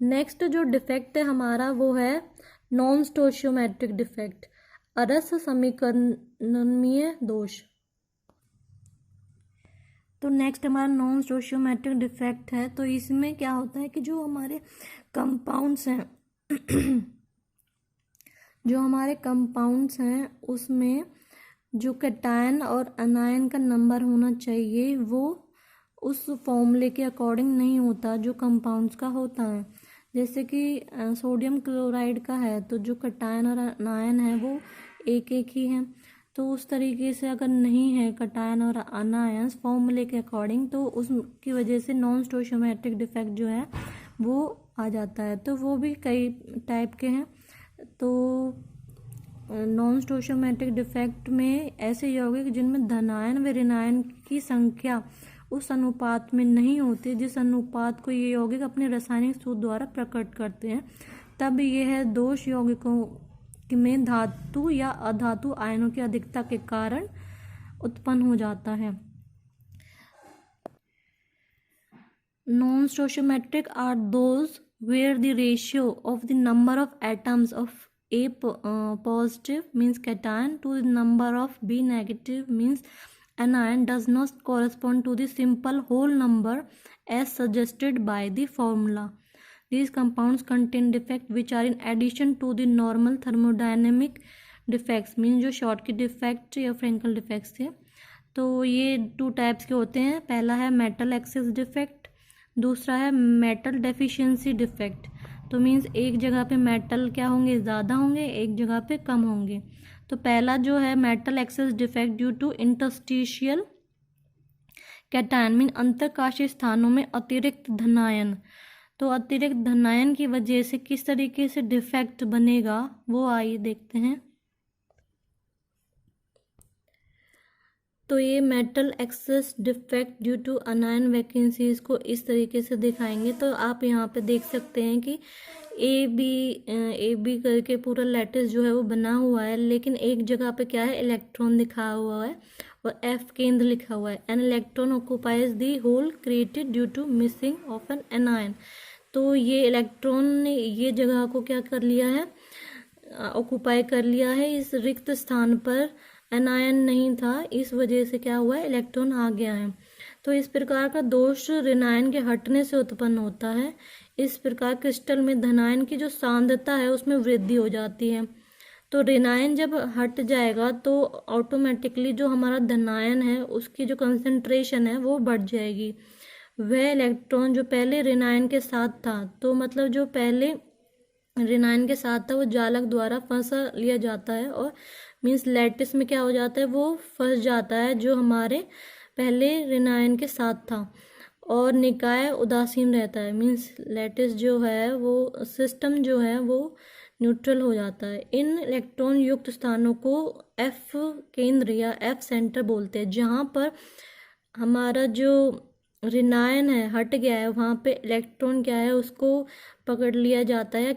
नेक्स्ट जो डिफेक्ट है हमारा वो है नॉन स्टोशियोमेट्रिक डिफेक्ट, अरस समीकरणीय दोष। तो नेक्स्ट हमारा नॉन स्टोशियोमेट्रिक डिफेक्ट है। तो इसमें क्या होता है कि जो हमारे कंपाउंड्स हैं जो हमारे कंपाउंड्स हैं उसमें जो कैटायन और अनायन का नंबर होना चाहिए वो उस फॉर्मूले के अकॉर्डिंग नहीं होता जो कंपाउंड्स का होता है। जैसे कि सोडियम क्लोराइड का है तो जो कैटायन और अनायन है वो एक एक ही है। तो उस तरीके से अगर नहीं है कैटायन और अनायंस फॉर्मूले के अकॉर्डिंग तो उसकी वजह से नॉन स्टोशियोमेट्रिक डिफेक्ट जो है वो आ जाता है। तो वो भी कई टाइप के हैं। तो नॉन स्टोशियोमेट्रिक डिफेक्ट में ऐसे यौगिक जिनमें धनायन व ऋणायन की संख्या उस अनुपात में नहीं होती जिस अनुपात को ये यौगिक अपने रासायनिक सूत्र द्वारा प्रकट करते हैं, तब यह दोष यौगिकों में धातु या अधातु आयनों की अधिकता के कारण उत्पन्न हो जाता है। Non stoichiometric are those where the ratio of the number of atoms of A positive means cation to the number of B negative means anion does not correspond to the simple whole number as suggested by the formula. These compounds contain defects which are in addition to the normal thermodynamic defects means जो short की defect या Frankel defects थे। तो ये 2 types के होते हैं। पहला है मेटल एक्सेस डिफेक्ट, दूसरा है मेटल डेफिशिएंसी डिफेक्ट। तो मीन्स एक जगह पे मेटल क्या होंगे, ज़्यादा होंगे, एक जगह पे कम होंगे। तो पहला जो है metal excess defect due to interstitial cation mean अंतरकाशीय स्थानों में अतिरिक्त धनायन। तो अतिरिक्त धनायन की वजह से किस तरीके से डिफेक्ट बनेगा वो आइए देखते हैं। तो ये metal excess defect due to anion vacancies को इस तरीके से दिखाएंगे। तो आप यहाँ पे देख सकते हैं कि ए बी करके पूरा लैटिस जो है वो बना हुआ है, लेकिन एक जगह पे क्या है, इलेक्ट्रॉन दिखा हुआ है और एफ केंद्र लिखा हुआ है। An electron occupies the hole created due to missing of an anion. तो ये इलेक्ट्रॉन ने ये जगह को क्या कर लिया है, ऑक्युपाई कर लिया है। इस रिक्त स्थान पर एनायन नहीं था, इस वजह से क्या हुआ है, इलेक्ट्रॉन आ गया है। तो इस प्रकार का दोष ऋणायन के हटने से उत्पन्न होता है। इस प्रकार क्रिस्टल में धनायन की जो सांद्रता है उसमें वृद्धि हो जाती है। तो ऋणायन जब हट जाएगा तो ऑटोमेटिकली जो हमारा धनायन है उसकी जो कंसंट्रेशन है वो बढ़ जाएगी। वह इलेक्ट्रॉन जो पहले ऋणायन के साथ था, तो मतलब जो पहले ऋणायन के साथ था वो जालक द्वारा फंसा लिया जाता है, और मीन्स लैटिस में क्या हो जाता है, वो फंस जाता है जो हमारे पहले ऋणायन के साथ था, और निकाय उदासीन रहता है। मीन्स लैटिस जो है वो सिस्टम जो है वो न्यूट्रल हो जाता है। इन इलेक्ट्रॉन युक्त स्थानों को एफ केंद्र या एफ सेंटर बोलते हैं। जहाँ पर हमारा जो ऋणायन है हट गया है वहाँ पे इलेक्ट्रॉन क्या है उसको पकड़ लिया जाता है,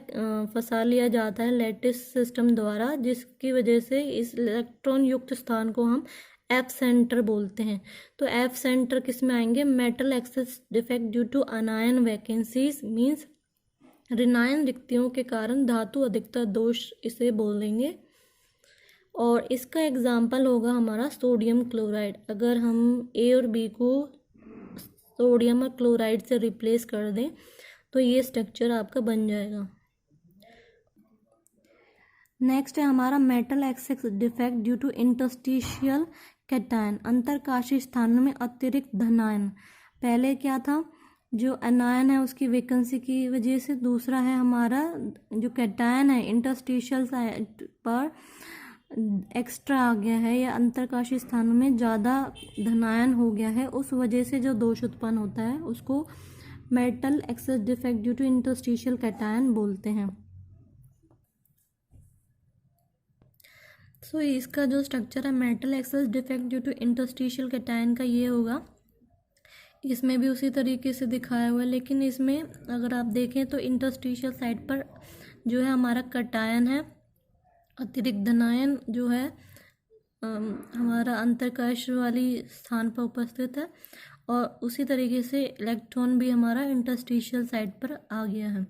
फंसा लिया जाता है लैटिस सिस्टम द्वारा, जिसकी वजह से इस इलेक्ट्रॉन युक्त स्थान को हम एफ सेंटर बोलते हैं। तो एफ सेंटर किस में आएंगे, metal excess defect due to anion vacancies, means ऋणायन रिक्तियों के कारण धातु अधिकता दोष इसे बोलेंगे। और इसका एग्जाम्पल होगा हमारा सोडियम क्लोराइड। अगर हम ए और बी को सोडियम और क्लोराइड से रिप्लेस कर दें तो ये स्ट्रक्चर आपका बन जाएगा। नेक्स्ट है हमारा metal excess defect due to interstitial cation, अंतरकाशी स्थानों में अतिरिक्त धनायन। पहले क्या था, जो एनायन है उसकी वैकेंसी की वजह से। दूसरा है हमारा जो कैटायन है इंटरस्टिशियल साइड पर एक्स्ट्रा आ गया है या अंतरकाशी स्थानों में ज़्यादा धनायन हो गया है, उस वजह से जो दोष उत्पन्न होता है उसको metal excess defect due to interstitial cation बोलते हैं। सो इसका जो स्ट्रक्चर है metal excess defect due to interstitial cation का ये होगा। इसमें भी उसी तरीके से दिखाया हुआ है, लेकिन इसमें अगर आप देखें तो इंटरस्टिशियल साइड पर जो है हमारा कैटायन है, अतिरिक्त धनायन जो है हमारा अंतरकाश वाली स्थान पर उपस्थित है, और उसी तरीके से इलेक्ट्रॉन भी हमारा इंटरस्टिशियल साइड पर आ गया है।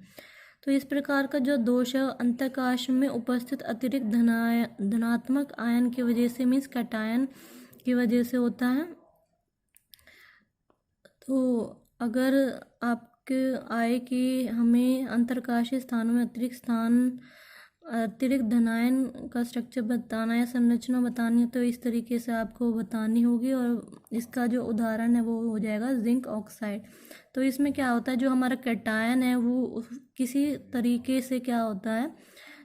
तो इस प्रकार का जो दोष है अंतरकाश में उपस्थित अतिरिक्त धनात्मक आयन की वजह से, मीन्स कैटायन की वजह से होता है। तो अगर आपके आए कि हमें अंतरकाशीय स्थानों में अतिरिक्त धनायन का स्ट्रक्चर बताना या संरचना बतानी है तो इस तरीके से आपको बतानी होगी, और इसका जो उदाहरण है वो हो जाएगा जिंक ऑक्साइड। तो इसमें क्या होता है, जो हमारा कैटायन है वो किसी तरीके से क्या होता है,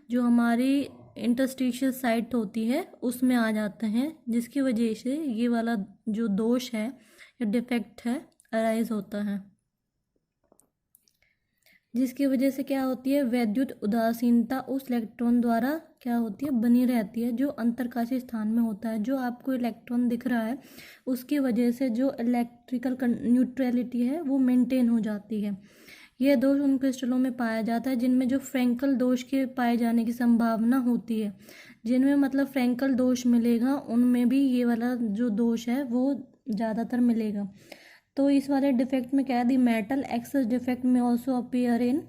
जो हमारी इंटरस्टिशियल साइट होती है उसमें आ जाते हैं, जिसकी वजह से ये वाला जो दोष है या डिफेक्ट है अराइज होता है, जिसकी वजह से क्या होती है, वैद्युत उदासीनता उस इलेक्ट्रॉन द्वारा क्या होती है, बनी रहती है जो अंतरकाशी स्थान में होता है। जो आपको इलेक्ट्रॉन दिख रहा है उसकी वजह से जो इलेक्ट्रिकल न्यूट्रलिटी है वो मेंटेन हो जाती है। यह दोष उन क्रिस्टलों में पाया जाता है जिनमें जो फ्रैंकल दोष के पाए जाने की संभावना होती है। जिनमें मतलब फ्रैंकल दोष मिलेगा उनमें भी ये वाला जो दोष है वो ज़्यादातर मिलेगा। तो इस वाले डिफेक्ट में क्या है, the metal excess defect may also appear in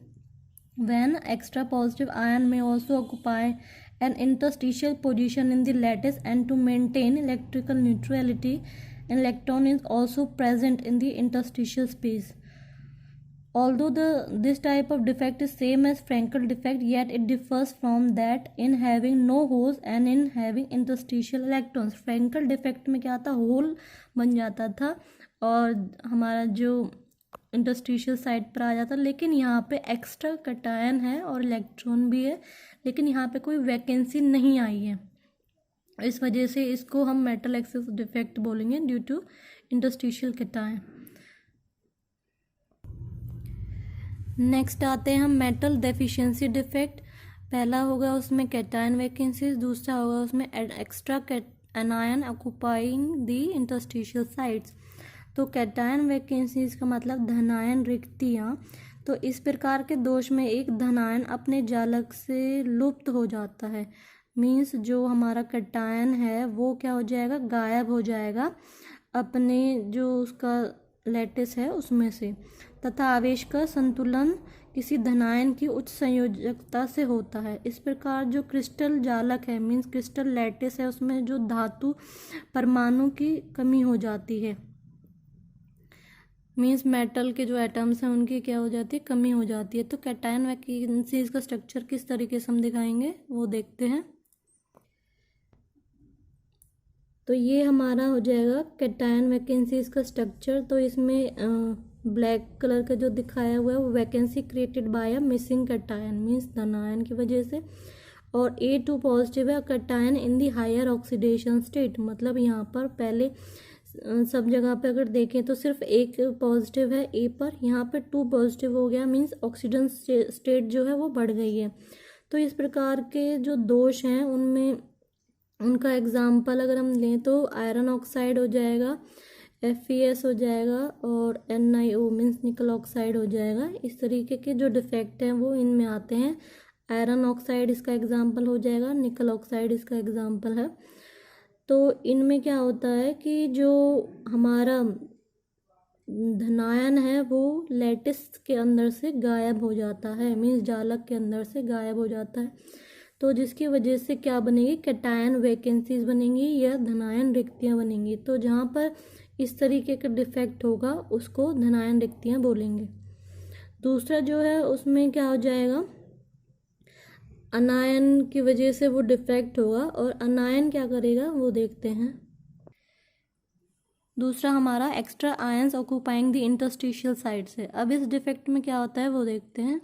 when extra positive ion may also occupy an interstitial position in the lattice and to maintain electrical neutrality an electron is also present in the interstitial space. Although this type of defect is same as Frankel defect, yet it differs from that in having no holes and in having interstitial electrons. Frankel defect में क्या था, whole बन जाता था और हमारा जो interstitial side पर आ जाता, लेकिन यहाँ पे एक्स्ट्रा कैटायन है और इलेक्ट्रॉन भी है, लेकिन यहाँ पे कोई वैकेंसी नहीं आई है। इस वजह से इसको हम मेटल एक्सेस डिफेक्ट बोलेंगे due to interstitial cation. Next आते हैं हम मेटल डेफिशिएंसी डिफेक्ट। पहला होगा उसमें कैटायन वैकेंसीज, दूसरा होगा उसमें extra anion occupying the interstitial sites. तो कैटायन वैकेंसीज का मतलब धनायन रिक्तियाँ। तो इस प्रकार के दोष में एक धनायन अपने जालक से लुप्त हो जाता है, मीन्स जो हमारा कैटायन है वो क्या हो जाएगा, गायब हो जाएगा, अपने जो उसका लैटिस है उसमें से, तथा आवेश का संतुलन किसी धनायन की उच्च संयोजकता से होता है। इस प्रकार जो क्रिस्टल जालक है मीन्स क्रिस्टल लैटिस है उसमें जो धातु परमाणु की कमी हो जाती है, मीन्स मेटल के जो एटम्स हैं उनकी क्या हो जाती है, कमी हो जाती है। तो कैटायन वैकेंसीज का स्ट्रक्चर किस तरीके से हम दिखाएंगे वो देखते हैं। तो ये हमारा हो जाएगा कैटायन वैकेंसीज का स्ट्रक्चर। तो इसमें ब्लैक कलर का जो दिखाया हुआ है वो vacancy created by a missing cation means धनायन की वजह से, और A2 पॉजिटिव है cation in the higher oxidation state. मतलब यहाँ पर पहले सब जगह पे अगर देखें तो सिर्फ एक पॉजिटिव है A पर, यहाँ पे 2 पॉजिटिव हो गया मीन्स ऑक्सीजन स्टेट जो है वो बढ़ गई है। तो इस प्रकार के जो दोष हैं उनमें उनका एग्जाम्पल अगर हम लें तो आयरन ऑक्साइड हो जाएगा, FeS हो जाएगा, और NiO मीन्स निकल ऑक्साइड हो जाएगा। इस तरीके के जो डिफेक्ट हैं वो इनमें आते हैं। आयरन ऑक्साइड इसका एग्जाम्पल हो जाएगा, निकल ऑक्साइड इसका एग्जाम्पल है। तो इनमें क्या होता है कि जो हमारा धनायन है वो लैटिस के अंदर से गायब हो जाता है मीन्स जालक के अंदर से गायब हो जाता है। तो जिसकी वजह से क्या बनेगी, कैटायन वैकेंसीज बनेंगी या धनायन रिक्तियाँ बनेंगी। तो जहाँ पर इस तरीके का डिफेक्ट होगा उसको धनायन रिक्तियाँ बोलेंगे। दूसरा जो है उसमें क्या हो जाएगा, अनायन की वजह से वो डिफेक्ट होगा, और अनायन क्या करेगा वो देखते हैं। दूसरा हमारा extra ions occupying the interstitial sites है। अब इस डिफेक्ट में क्या होता है वो देखते हैं।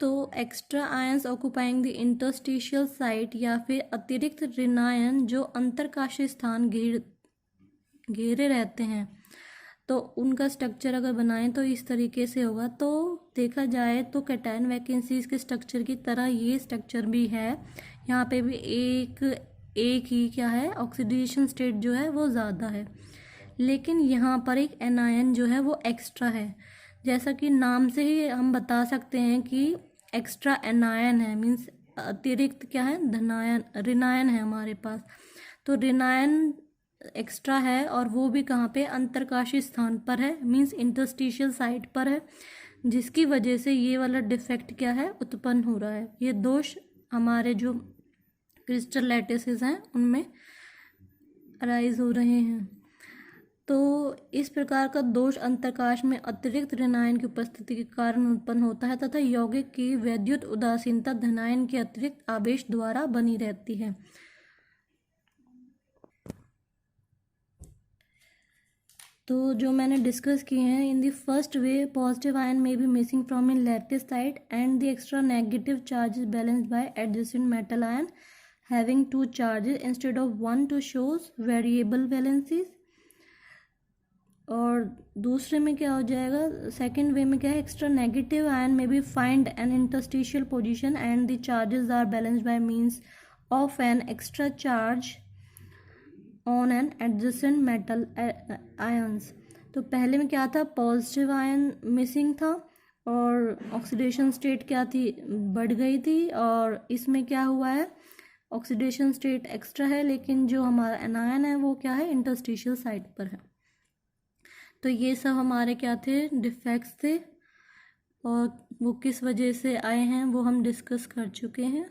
तो extra ions occupying the interstitial site या फिर अतिरिक्त ऋणायन जो अंतरकाशीय स्थान घेरे रहते हैं, तो उनका स्ट्रक्चर अगर बनाएं तो इस तरीके से होगा। तो देखा जाए तो कैटायन वैकेंसीज के स्ट्रक्चर की तरह ये स्ट्रक्चर भी है। यहाँ पे भी एक ही क्या है, ऑक्सीडेशन स्टेट जो है वो ज़्यादा है, लेकिन यहाँ पर एक एनायन जो है वो एक्स्ट्रा है। जैसा कि नाम से ही हम बता सकते हैं कि एक्स्ट्रा एनायन है मीन्स अतिरिक्त क्या है, धनायन ऋणायन है हमारे पास। तो ऋणायन एक्स्ट्रा है और वो भी कहाँ पे, अंतरकाशीय स्थान पर है मीन्स इंटरस्टिशियल साइट पर है, जिसकी वजह से ये वाला डिफेक्ट क्या है उत्पन्न हो रहा है। ये दोष हमारे जो क्रिस्टल लैटिसेस हैं उनमें अराइज हो रहे हैं। तो इस प्रकार का दोष अंतरकाश में अतिरिक्त ऋणायन की उपस्थिति के कारण उत्पन्न होता है तथा यौगिक की वैद्युत उदासीनता धनायन के अतिरिक्त आवेश द्वारा बनी रहती है। तो जो मैंने डिस्कस किए हैं, in the first way positive ion may be missing from in lattice site and the extra negative charge is balanced by adjacent metal ion having 2 charges instead of 1 to shows variable valencies. और दूसरे में क्या हो जाएगा, second way में क्या है, extra negative ion may be find an interstitial position and the charges are balanced by means of an extra charge on an adjacent metal ions. तो पहले में क्या था, पॉजिटिव आयन मिसिंग था और ऑक्सीडेशन स्टेट क्या थी, बढ़ गई थी, और इसमें क्या हुआ है, ऑक्सीडेशन स्टेट एक्स्ट्रा है लेकिन जो हमारा एनायन है वो क्या है, इंटरस्टिशियल साइट पर है। तो ये सब हमारे क्या थे, डिफेक्ट्स थे, और वो किस वजह से आए हैं वो हम डिस्कस कर चुके हैं।